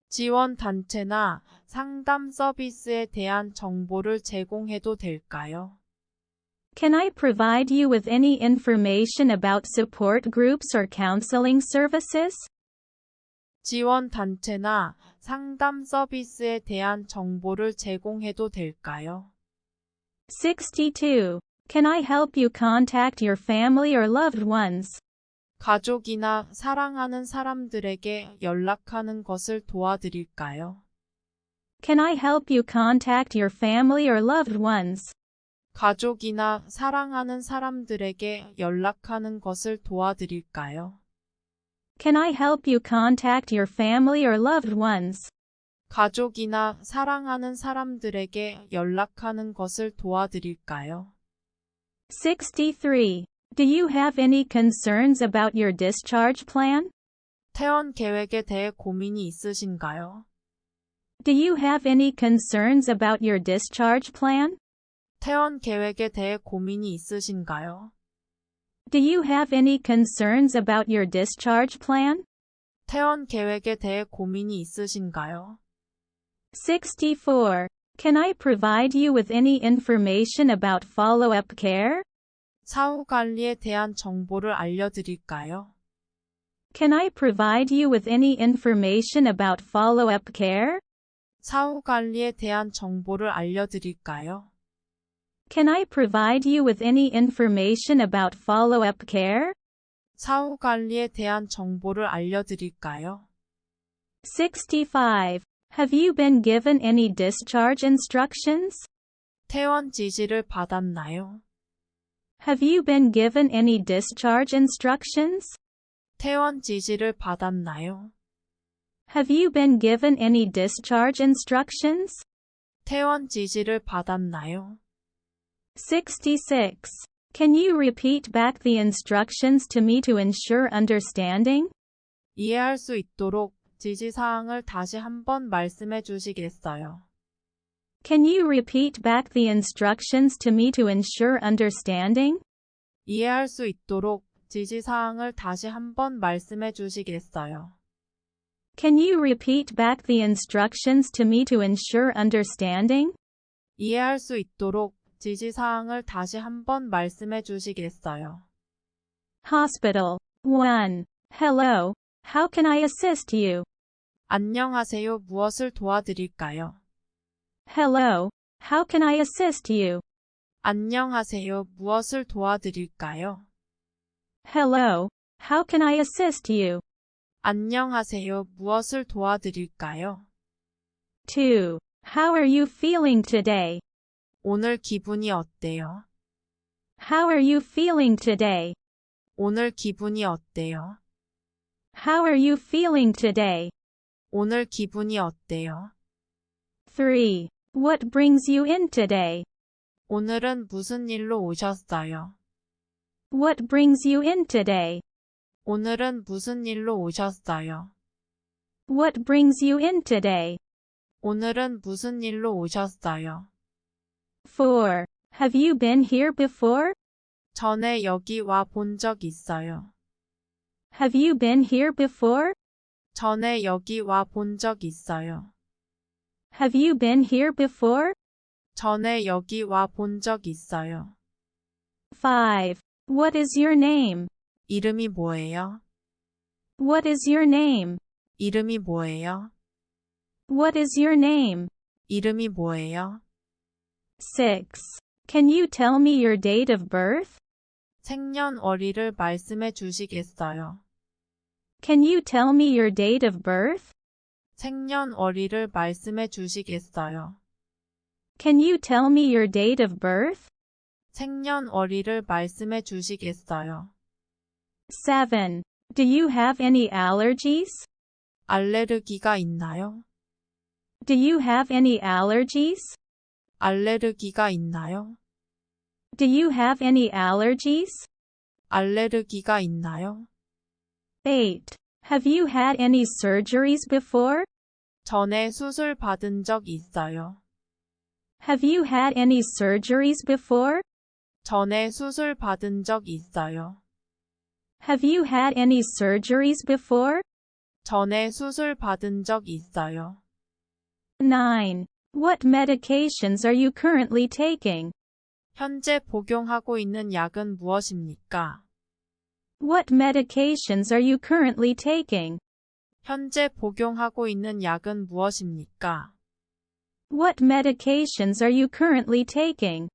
지원단체나 상담 서비스에 대한 정보를 제공해도 될까요?
Can I provide you with any information about support groups or counseling services?
지원단체나 상담 서비스에 대한 정보를 제공해도 될까요?
62. Can I help you contact your family or loved ones?
가족이나 사랑하는 사람들에게 연락하는 것을 도와드릴까요?
Can I help you contact your family or loved ones?
가족이나 사랑하는 사람들에게 연락하는 것을 도와드릴까요?
Can I help you contact your family or loved ones?
가족이나 사랑하는 사람들에게 연락하는 것을 도와드릴까요?
63. Do you have any concerns about your discharge plan?
퇴원 계획에 대해 고민이 있으신가요?
Do you have any concerns about your discharge plan?
퇴원 계획에 대해 고민이 있으신가요?
Do you have any concerns about your discharge plan?
퇴원 계획에 대해 고민이 있으신가요?
64. Can I provide you with any information about follow-up care?
사후 관리에 대한 정보를 알려드릴까요?
Can I provide you with any information about follow-up care?
사후 관리에 대한 정보를 알려드릴까요?
Can I provide you with any information about follow-up care?
사후 관리에 대한 정보를 알려드릴까요?
65. Have you been given any discharge instructions?
퇴원 지시를 받았나요?
Have you been given any discharge instructions?
퇴원 지시를 받았나요?
Have you been given any discharge instructions?
퇴원 지시를 받았나요?
66. Can you repeat back the instructions to me to ensure understanding?
이해할 수 있도록 지시사항을 다시 한번 말씀해 주시겠어요?
Can you repeat back the instructions to me to ensure understanding?
이해할 수 있도록 지시사항을 다시 한번 말씀해 주시겠어요?
Can you repeat back the instructions to me to ensure understanding?
이해할 수 있도록 지시사항을 다시 한번 말씀해 주시겠어요?
Hospital. 1. Hello. How can I assist you?
안녕하세요. 무엇을 도와드릴까요?
Hello. How can I assist you?
안녕하세요. 무엇을 도와드릴까요?
Hello. How can I assist you?
안녕하세요. 무엇을 도와드릴까요?
2. How are you feeling today?
오늘 기분이 어때요?
How are you feeling today?
오늘 기분이 어때요?
How are you feeling today?
오늘 기분이 어때요?
3. What brings you in today?
오늘은 무슨 일로 오셨어요?
What brings you in today?
오늘은 무슨 일로 오셨어요?
What brings you in today?
오늘은 무슨 일로 오셨어요?
4. Have you been here before?
전에 여기 와 본 적 있어요.
Have you been here before?
전에 여기 와 본 적 있어요.
Have you been here before?
전에 여기 와 본 적 있어요.
5. What is your name?
이름이 뭐예요?
What is your name?
이름이 뭐예요?
What is your name?
이름이 뭐예요?
6. Can you tell me your date of birth?
생년월일을 말씀해 주시겠어요?
Can you tell me your date of birth?
생년월일을 말씀해 주시겠어요?
Can you tell me your date of birth?
생년월일을 말씀해 주시겠어요?
7. Do you have any allergies?
알레르기가 있나요?
Do you have any allergies?
알레르기가 있나요?
Do you have any allergies?
알레르기가 있나요?
8. Have you had any surgeries before?
전에 수술 받은 적 있어요.
Have you had any surgeries before?
전에 수술 받은 적 있어요.
Have you had any surgeries before?
전에 수술 받은 적 있어요.
9. What medications are you currently taking?
현재 복용하고 있는 약은 무엇입니까?
What medications are you currently taking?
현재 복용하고 있는 약은 무엇입니까?
What medications are you currently taking?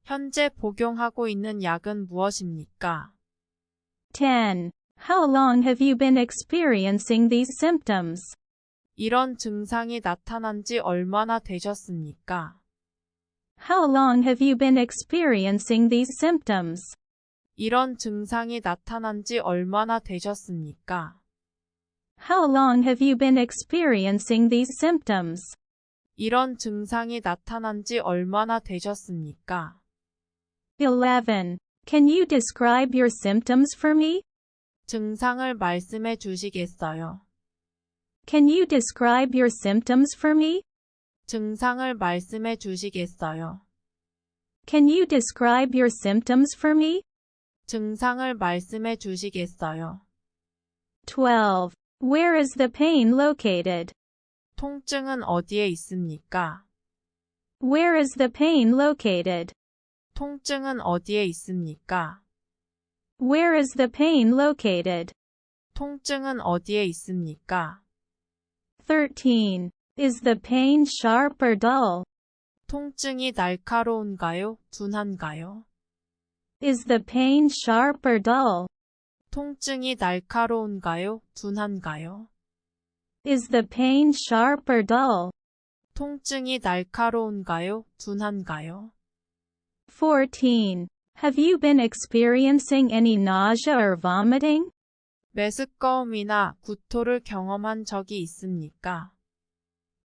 현재 복용하고 있는 약은 무엇입니까?
10. How long have you been experiencing these symptoms?
이런 증상이 나타난 지 얼마나 되셨습니까?
How long have you been experiencing these symptoms?
이런 증상이 나타난 지 얼마나 되셨습니까?
How long have you been experiencing these symptoms?
이런 증상이 나타난 지 얼마나 되셨습니까?
11. Can you describe your symptoms for me?
증상을 말씀해 주시겠어요?
Can you describe your symptoms for me?
증상을 말씀해 주시겠어요?
Can you describe your symptoms for me?
증상을 말씀해 주시겠어요?
12. Where is the pain located?
통증은 어디에 있습니까?
Where is the pain located?
통증은 어디에 있습니까?
Where is the pain located?
통증은 어디에 있습니까?
13. Is the pain sharp or dull?
통증이 날카로운가요? 둔한가요?
Is the pain sharp or dull?
통증이 날카로운가요? 둔한가요?
Is the pain sharp or dull?
통증이 날카로운가요? 둔한가요?
14. Have you been experiencing any nausea or vomiting?
메스꺼움이나 구토를 경험한 적이 있습니까?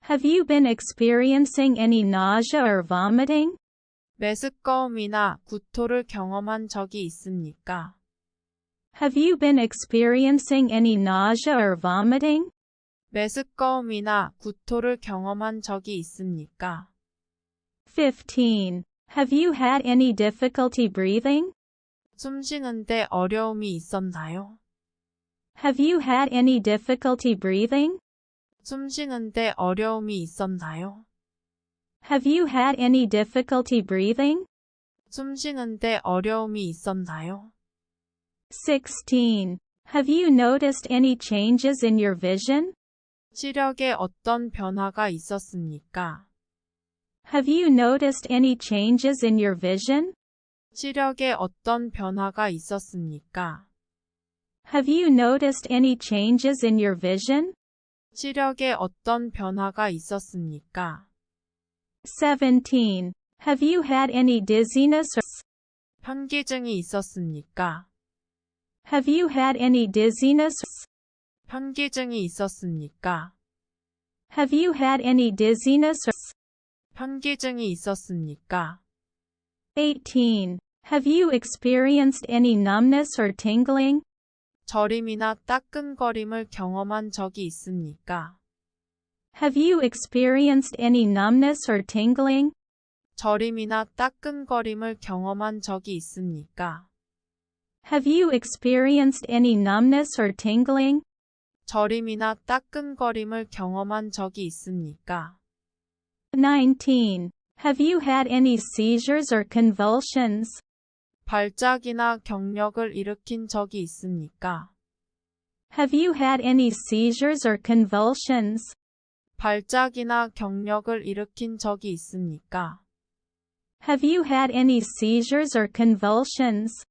Have you been experiencing any nausea or vomiting?
메스꺼움이나 구토를 경험한 적이 있습니까?
Have you been experiencing any nausea or vomiting?
메스꺼움이나 구토를 경험한 적이 있습니까?
15. Have you had any difficulty breathing?
숨 쉬는데 어려움이 있었나요?
Have you had any difficulty breathing?
숨 쉬는데 어려움이 있었나요?
Have you had any difficulty breathing?
숨 쉬는데 어려움이 있었나요?
16. Have you noticed any changes in your vision?
시력에 어떤 변화가 있었습니까?
Have you noticed any changes in your vision?
시력에 어떤 변화가 있었습니까?
Have you noticed any changes in your vision?
시력에 어떤 변화가 있었습니까?
17. Have you had any dizziness or
현기증이 있었습니까?
have you had any dizziness or
현기증이 있었습니까?
have you had any dizziness or
현기증이 있었습니까?
18. Have you experienced any numbness or tingling?
저림이나 따끔거림을 경험한 적이 있습니까?
Have you experienced any numbness or tingling?
저림이나 따끔거림을 경험한 적이 있습니까?
Have you experienced any numbness or tingling?
저림이나 따끔거림을 경험한 적이 있습니까?
19. Have you had any seizures or convulsions?
발작이나 경력을 일으킨 적이 있습니까?
Have you had any seizures or convulsions?
발작이나 경력을 일으킨 적이 있습니까?
Have you had any seizures or convulsions?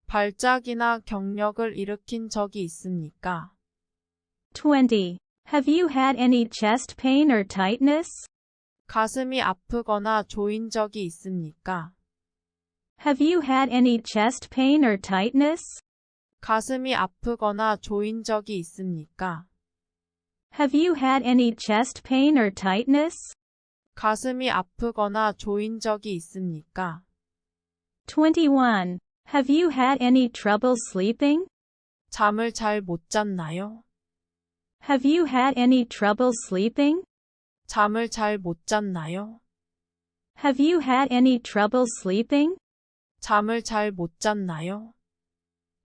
발작이나 경력을 일으킨 적이 있습니까?
20. Have you had any chest pain or tightness?
가슴이 아프거나 조인 적이 있습니까?
Have you had any chest pain or tightness?
가슴이 아프거나 조인 적이 있습니까?
Have you had any chest pain or tightness?
가슴이 아프거나 조인 적이 있습니까?
21. Have you had any trouble sleeping?
잠을 잘 못 잤나요?
Have you had any trouble sleeping?
잠을 잘 못 잤나요?
Have you had any trouble sleeping?
잠을 잘 못 잤나요?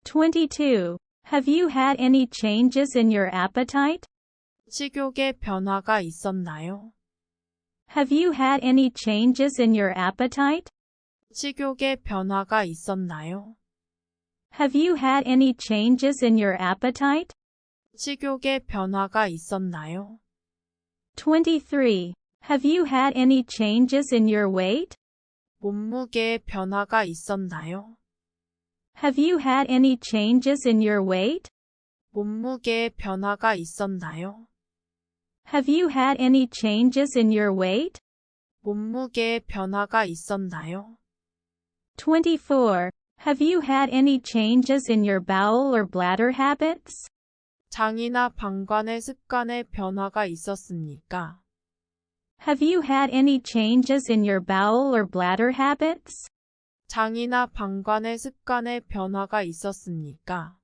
22. Have you had any changes in your appetite?
식욕의 변화가 있었나요?
Have you had any changes in your appetite?
식욕의 변화가 있었나요?
Have you had any changes in your appetite?
식욕의 변화가 있었나요?
23. Have you had any changes in your weight?
몸무게의 변화가 있었나요?
Have you had any changes in your weight?
몸무게의 변화가 있었나요?
Have you had any changes in your weight?
몸무게의 변화가 있었나요?
24. Have you had any changes in your bowel or bladder habits?
장이나 방광의 습관에 변화가 있었습니까?
Have you had any changes in your bowel or bladder habits?
장이나 방광의 습관에 변화가 있었습니까?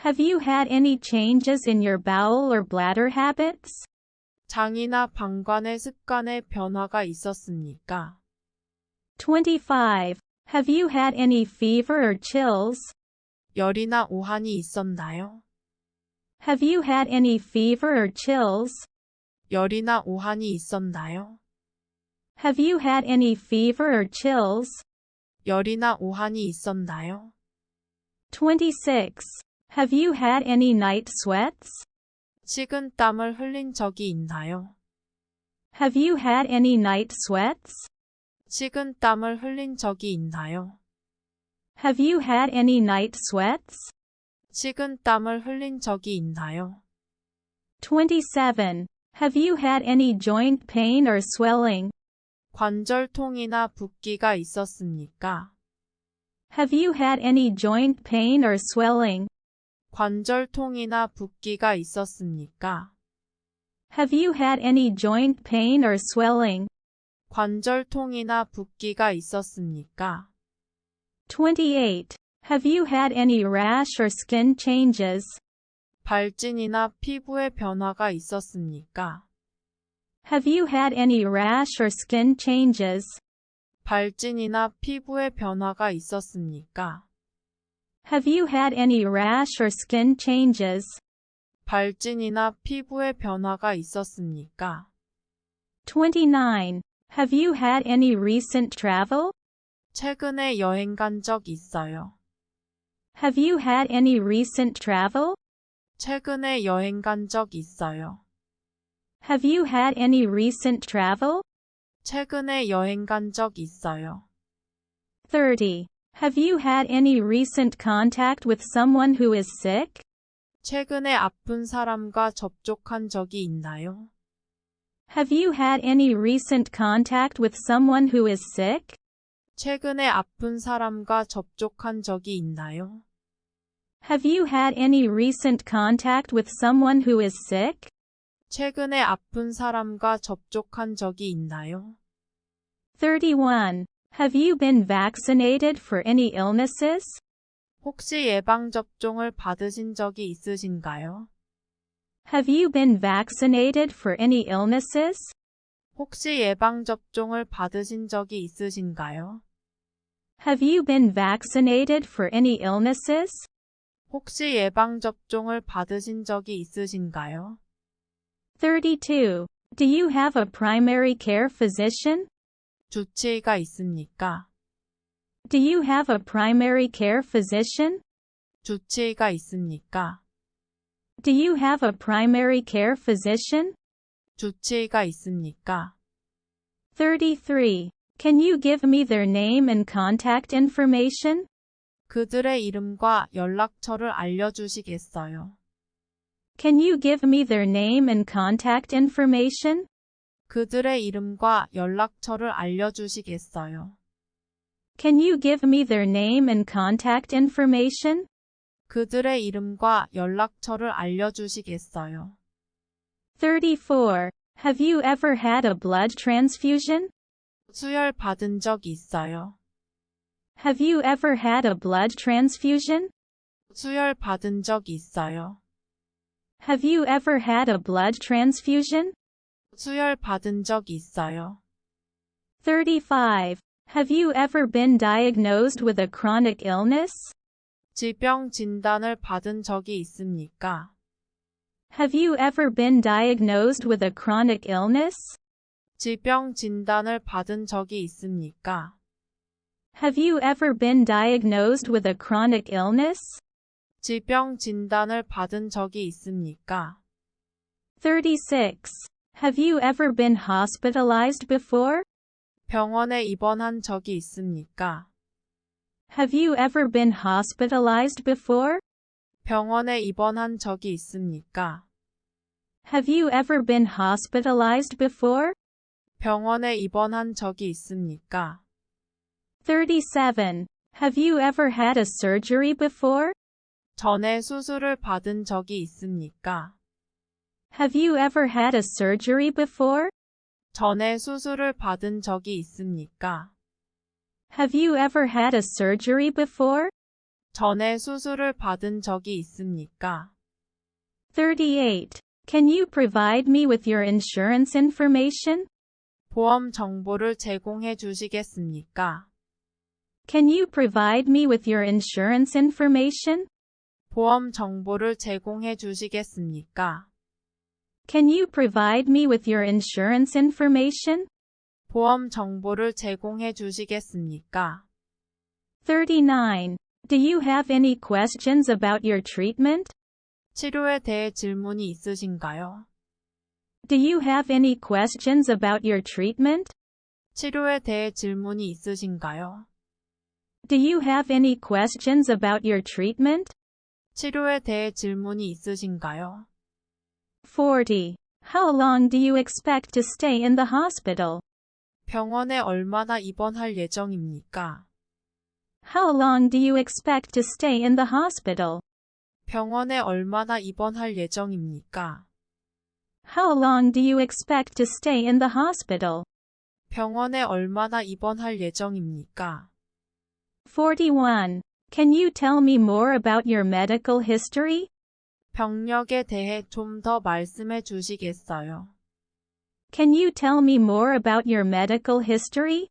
Have you had any changes in your bowel or bladder habits?
장이나 방광의 습관에 변화가 있었습니까?
25. Have you had any fever or chills?
열이나 오한이 있었나요?
Have you had any fever or chills?
열이나 오한이 있었나요?
Have you had any fever or chills?
열이나 오한이 있었나요?
26. Have you had any night sweats?
식은땀을 흘린 적이 있나요?
Have you had any night sweats?
식은땀을 흘린 적이 있나요?
Have you had any night sweats?
식은땀을 흘린 적이 있나요?
27. Have you had any joint pain or swelling?
관절통이나 붓기가 있었습니까?
Have you had any joint pain or swelling?
관절통이나 붓기가 있었습니까?
Have you had any joint pain or swelling?
관절통이나 붓기가 있었습니까?
28. Have you had any rash or skin changes?
발진이나 피부의 변화가 있었습니까?
Have you had any rash or skin changes?
발진이나 피부의 변화가 있었습니까?
Have you had any rash or skin changes?
발진이나 피부의 변화가 있었습니까?
29. Have you had any recent travel?
최근에 여행 간 적 있어요.
Have you had any recent travel?
최근에 여행 간 적 있어요.
Have you had any recent travel?
최근에 여행 간 적 있어요.
30. Have you had any recent contact with someone who is sick?
최근에 아픈 사람과 접촉한 적이 있나요?
Have you had any recent contact with someone who is sick?
최근에 아픈 사람과 접촉한 적이 있나요?
Have you had any recent contact with someone who is sick?
최근에 아픈 사람과 접촉한 적이 있나요?
31. Have you been vaccinated for any illnesses?
혹시 예방접종을 받으신 적이 있으신가요?
Have you been vaccinated for any illnesses?
혹시 예방접종을 받으신 적이 있으신가요?
Have you been vaccinated for any illnesses?
혹시 예방접종을 받으신 적이 있으신가요?
32. Do you have a primary care physician?
주치의가 있습니까?
Do you have a primary care physician?
주치의가 있습니까?
Do you have a primary care physician?
주치의가 있습니까?
33. Can you give me their name and contact information?
그들의 이름과 연락처를 알려주시겠어요?
Can you give me their name and contact information?
그들의 이름과 연락처를 알려주시겠어요?
Can you give me their name and contact information?
그들의 이름과 연락처를 알려주시겠어요?
34. Have you ever had a blood transfusion?
수혈 받은 적 있어요?
Have you ever had a blood transfusion?
수혈 받은 적 있어요?
Have you ever had a blood transfusion?
수혈 받은 적 있어요?
35. Have you ever been diagnosed with a chronic illness?
질병 진단을 받은 적이 있습니까?
Have you ever been diagnosed with a chronic illness?
질병 진단을 받은 적이 있습니까?
Have you ever been diagnosed with a chronic illness?
질병 진단을 받은 적이 있습니까?
36. Have you ever been hospitalized before?
병원에 입원한 적이 있습니까?
Have you ever been hospitalized before?
병원에 입원한 적이 있습니까?
Have you ever been hospitalized before?
병원에 입원한 적이 있습니까?
37. Have you ever had a surgery before?
전에 수술을 받은 적이 있습니까?
Have you ever had a surgery before?
전에 수술을 받은 적이 있습니까?
Have you ever had a surgery before?
전에 수술을 받은 적이 있습니까?
38. Can you provide me with your insurance information?
보험 정보를 제공해 주시겠습니까?
Can you provide me with your insurance information?
보험 정보를 제공해 주시겠습니까?
Can you provide me with your insurance information?
보험 정보를 제공해 주시겠습니까?
39. Do you have any questions about your treatment?
치료에 대해 질문이 있으신가요?
Do you have any questions about your treatment?
치료에 대해 질문이 있으신가요?
Do you have any questions about your treatment?
치료에 대해 질문이 있으신가요?
40. How long do you expect to stay in the hospital?
병원에 얼마나 입원할 예정입니까?
How long do you expect to stay in the hospital?
병원에 얼마나 입원할 예정입니까?
How long do you expect to stay in the hospital?
병원에 얼마나 입원할 예정입니까?
41. Can you tell me more about your medical history?
병력에 대해 좀 더 말씀해 주시겠어요?
Can you tell me more about your medical history?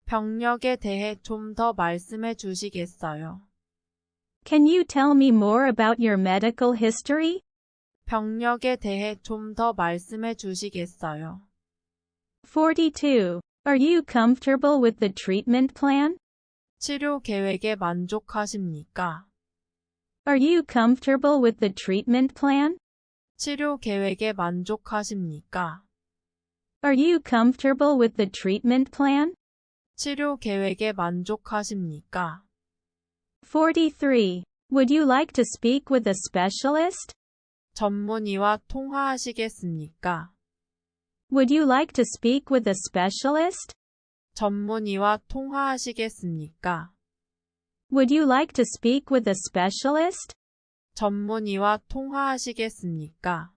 병력에 대해 좀 더 말씀해 주시겠어요?
Can you tell me more about your medical history?
병력에 대해 좀 더 말씀해 주시겠어요?
42. Are you comfortable with the treatment plan?
치료 계획에 만족하십니까?
Are you comfortable with the treatment plan?
치료 계획에 만족하십니까?
Are you comfortable with the treatment plan?
치료 계획에 만족하십니까?
43. Would you like to speak with a specialist?
전문의와 통화하시겠습니까?
Would you like to speak with a specialist?
전문의와 통화하시겠습니까?
Would you like to speak with a specialist?
전문의와 통화하시겠습니까?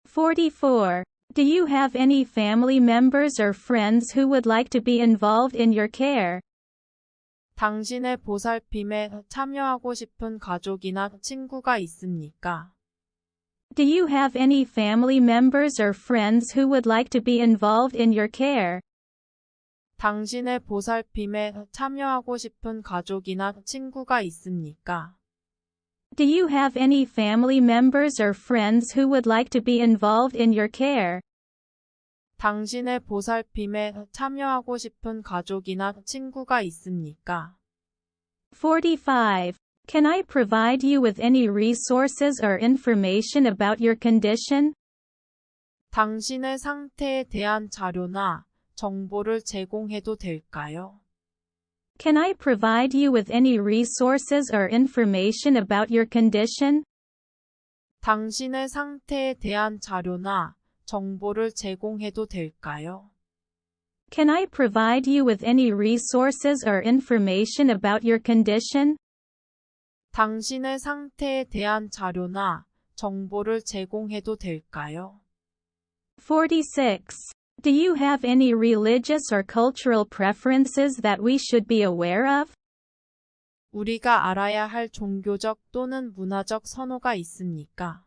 44. Do you have any family members or friends who would like to be involved in your care?
당신의 보살핌에 참여하고 싶은 가족이나 친구가 있습니까?
Do you have any family members or friends who would like to be involved in your care?
당신의 보살핌에 참여하고 싶은 가족이나 친구가 있습니까?
Do you have any family members or friends who would like to be involved in your care?
당신의 보살핌에 참여하고 싶은 가족이나 친구가 있습니까?
45. Can I provide you with any resources or information about your condition?
당신의 상태에 대한 자료나 정보를 제공해도 될까요?
Can I provide you with any resources or information about your condition?
당신의 상태에 대한 자료나 정보를 제공해도 될까요?
Can I provide you with any resources or information about your condition?
당신의 상태에 대한 자료나 정보를 제공해도 될까요?
46. Do you have any religious or cultural preferences that we should be aware of?
우리가 알아야 할 종교적 또는 문화적 선호가 있습니까?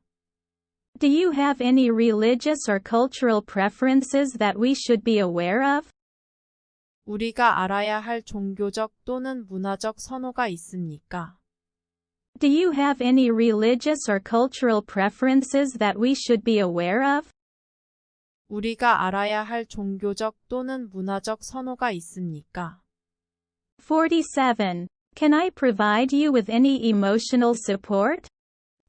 Do you have any religious or cultural preferences that we should be aware of?
우리가 알아야 할 종교적 또는 문화적 선호가 있습니까?
Do you have any religious or cultural preferences that we should be aware of?
우리가 알아야 할 종교적 또는 문화적 선호가 있습니까?
47. Can I provide you with any emotional support?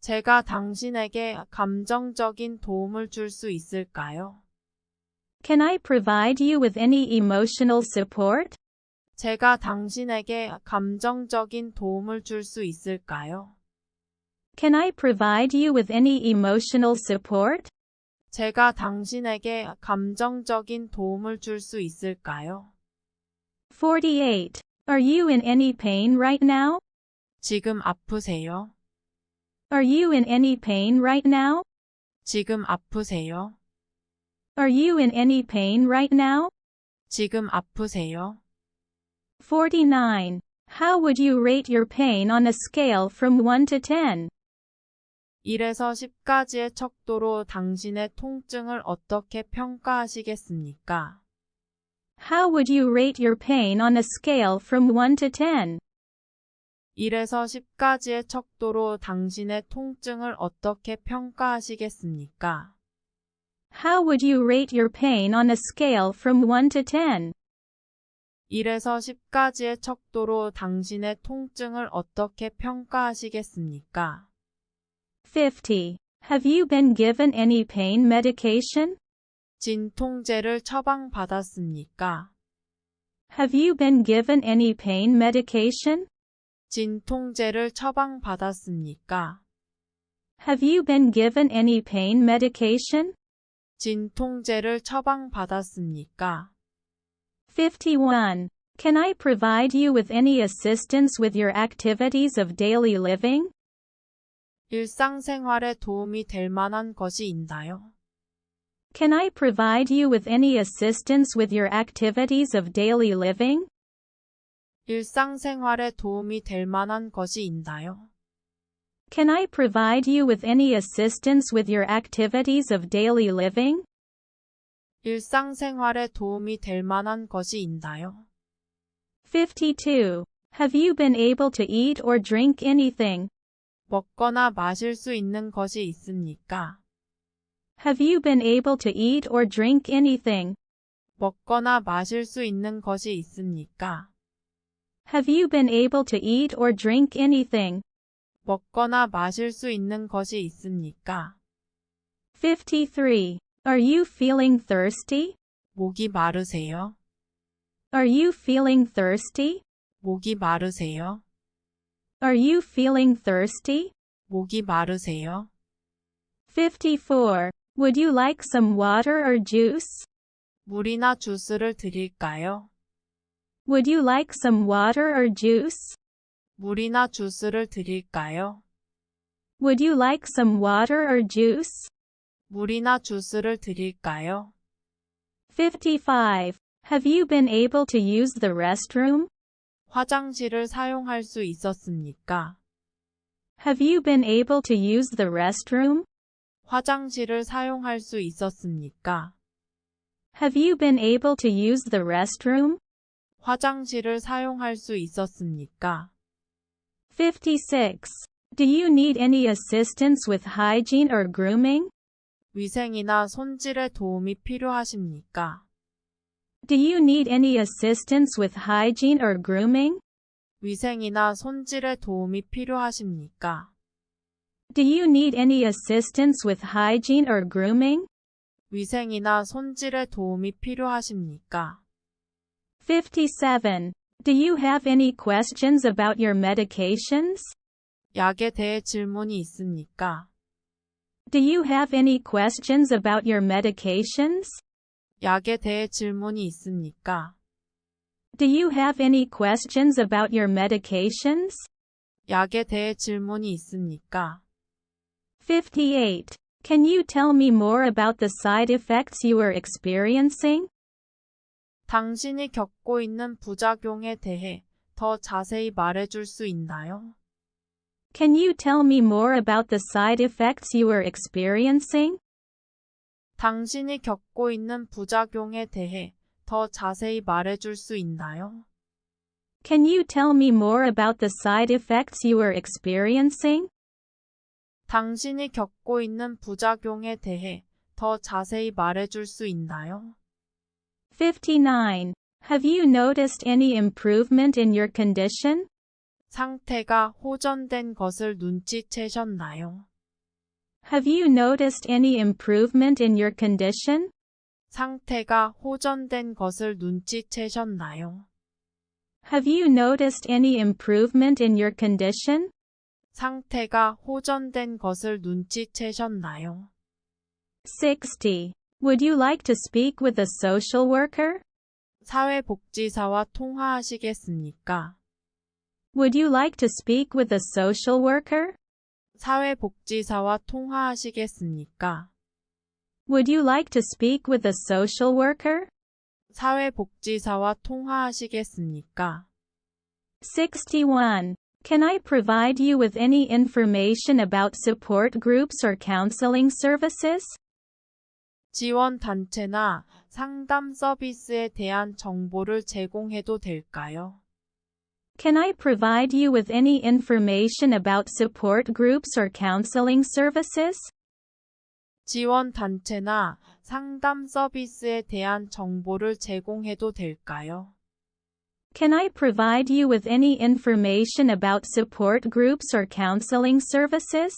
제가 당신에게 감정적인 도움을 줄 수 있을까요?
Can I provide you with any emotional support?
제가 당신에게 감정적인 도움을 줄 수 있을까요?
Can I provide you with any emotional support?
제가 당신에게 감정적인 도움을 줄 수 있을까요?
48. Are you in any pain right now?
지금 아프세요?
Are you in any pain right now?
지금 아프세요?
Are you in any pain right now?
지금 아프세요?
49. How would you rate your pain on a scale from 1 to 10?
1에서 10까지의 척도로 당신의 통증을 어떻게 평가하시겠습니까?
How would you rate your pain on a scale from 1 to 10?
1에서 10까지의 척도로 당신의 통증을 어떻게 평가하시겠습니까?
How would you rate your pain on a scale from 1 to 10?
1에서 10까지의 척도로 당신의 통증을 어떻게 평가하시겠습니까?
50. Have you been given any pain medication?
진통제를 처방받았습니까?
Have you been given any pain medication?
진통제를 처방받았습니까?
Have you been given any pain medication?
진통제를 처방받았습니까?
51. Can I provide you with any assistance with your activities of daily living?
일상생활에 도움이 될 만한 것이 있나요?
Can I provide you with any assistance with your activities of daily living?
일상생활에 도움이 될 만한 것이 있나요?
Can I provide you with any assistance with your activities of daily living?
일상생활에 도움이 될 만한 것이 있나요?
52. Have you been able to eat or drink anything?
먹거나 마실 수 있는 것이 있습니까?
Have you been able to eat or drink anything?
먹거나 마실 수 있는 것이 있습니까?
Have you been able to eat or drink anything?
먹거나 마실 수 있는 것이 있습니까?
53. Are you feeling thirsty?
목이 마르세요?
Are you feeling thirsty?
목이 마르세요?
Are you feeling thirsty?
목이 마르세요?
54. Would you like some water or juice?
물이나 주스를 드릴까요?
Would you like some water or juice?
물이나 주스를 드릴까요?
Would you like some water or juice?
물이나 주스를 드릴까요?
55. Have you been able to use the restroom?
화장실을 사용할 수 있었습니까?
Have you been able to use the restroom?
화장실을 사용할 수 있었습니까?
Have you been able to use the restroom?
화장실을 사용할 수 있었습니까?
56. Do you need any assistance with hygiene or grooming?
위생이나 손질에 도움이 필요하십니까?
Do you need any assistance with hygiene or grooming?
위생이나 손질에 도움이 필요하십니까?
Do you need any assistance with hygiene or grooming?
위생이나 손질에 도움이 필요하십니까?
57. Do you have any questions about your medications?
약에 대해 질문이 있습니까?
Do you have any questions about your medications?
약에 대해 질문이 있습니까?
Do you have any questions about your medications?
약에 대해 질문이 있습니까?
58. Can you tell me more about the side effects you are experiencing?
당신이 겪고 있는 부작용에 대해 더 자세히 말해줄 수 있나요?
Can you tell me more about the side effects you are experiencing?
당신이 겪고 있는 부작용에 대해 더 자세히 말해줄 수 있나요?
Can you tell me more about the side effects you are experiencing?
당신이 겪고 있는 부작용에 대해 더 자세히 말해줄 수 있나요?
59. Have you noticed any improvement in your condition?
상태가 호전된 것을 눈치채셨나요?
Have you noticed any improvement in your condition?
상태가 호전된 것을 눈치채셨나요?
Have you noticed any improvement in your condition?
상태가 호전된 것을 눈치채셨나요?
60. Would you like to speak with a social worker?
사회복지사와 통화하시겠습니까?
Would you like to speak with a social worker?
사회복지사와 통화하시겠습니까?
Would you like to speak with a social worker?
사회복지사와 통화하시겠습니까?
61. Can I provide you with any information about support groups or counseling services?
지원단체나 상담 서비스에 대한 정보를 제공해도 될까요?
Can I provide you with any information about support groups or counseling services?
지원단체나 상담 서비스에 대한 정보를 제공해도 될까요?
Can I provide you with any information about support groups or counseling services?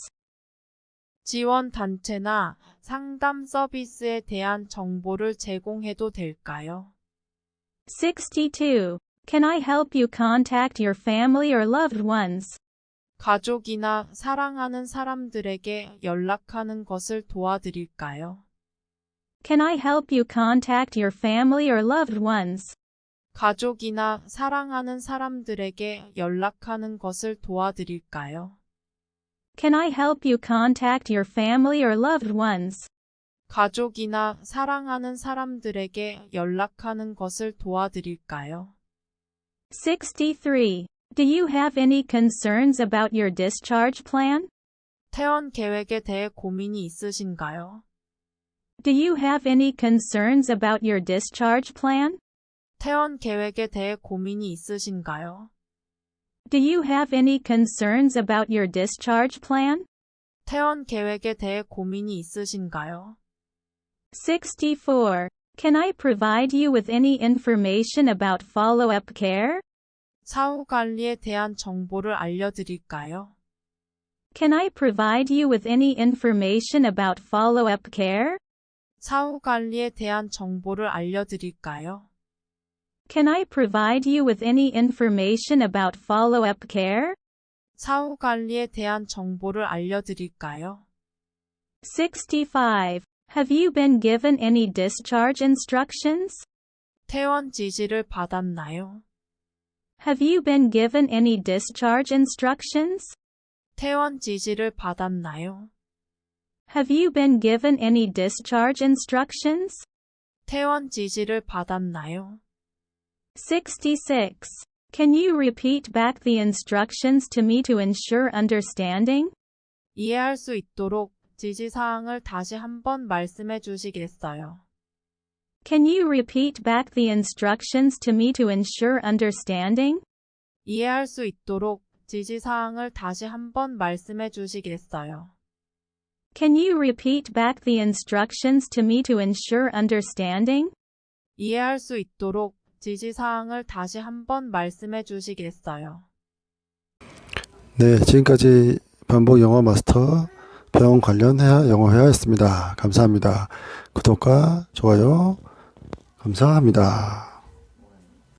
지원단체나 상담 서비스에 대한 정보를 제공해도 될까요?
62. Can I help you contact your family or loved ones?
가족이나 사랑하는 사람들에게 연락하는 것을 도와드릴까요?
Can I help you contact your family or loved ones?
가족이나 사랑하는 사람들에게 연락하는 것을 도와드릴까요?
Can I help you contact your family or loved ones?
가족이나 사랑하는 사람들에게 연락하는 것을 도와드릴까요?
63. Do you have any concerns about your discharge plan?
퇴원 계획에 대해 고민이 있으신가요?
Do you have any concerns about your discharge plan?
퇴원 계획에 대해 고민이 있으신가요?
Do you have any concerns about your discharge plan?
퇴원 계획에 대해 고민이 있으신가요?
64. Can I provide you with any information about follow-up care?
사후 관리에 대한 정보를 알려드릴까요?
Can I provide you with any information about follow-up care?
사후 관리에 대한 정보를 알려드릴까요?
Can I provide you with any information about follow-up care?
사후 관리에 대한 정보를 알려드릴까요?
65. Have you been given any discharge instructions?
퇴원 지시를 받았나요?
Have you been given any discharge instructions?
퇴원 지시를 받았나요?
Have you been given any discharge instructions?
퇴원 지시를 받았나요?
66. Can you repeat back the instructions to me to ensure understanding?
이해할 수 있도록 지시사항을 다시 한번 말씀해 주시겠어요?
Can you repeat back the instructions to me to ensure understanding?
이해할 수 있도록 지시사항을 다시 한번 말씀해 주시겠어요?
Can you repeat back the instructions to me to ensure understanding?
이해할 수 있도록 지시사항을 다시 한번 말씀해 주시겠어요?
네, 지금까지 반복 영어 마스터 병원 관련 영어 회화였습니다. 감사합니다. 구독과 좋아요 감사합니다.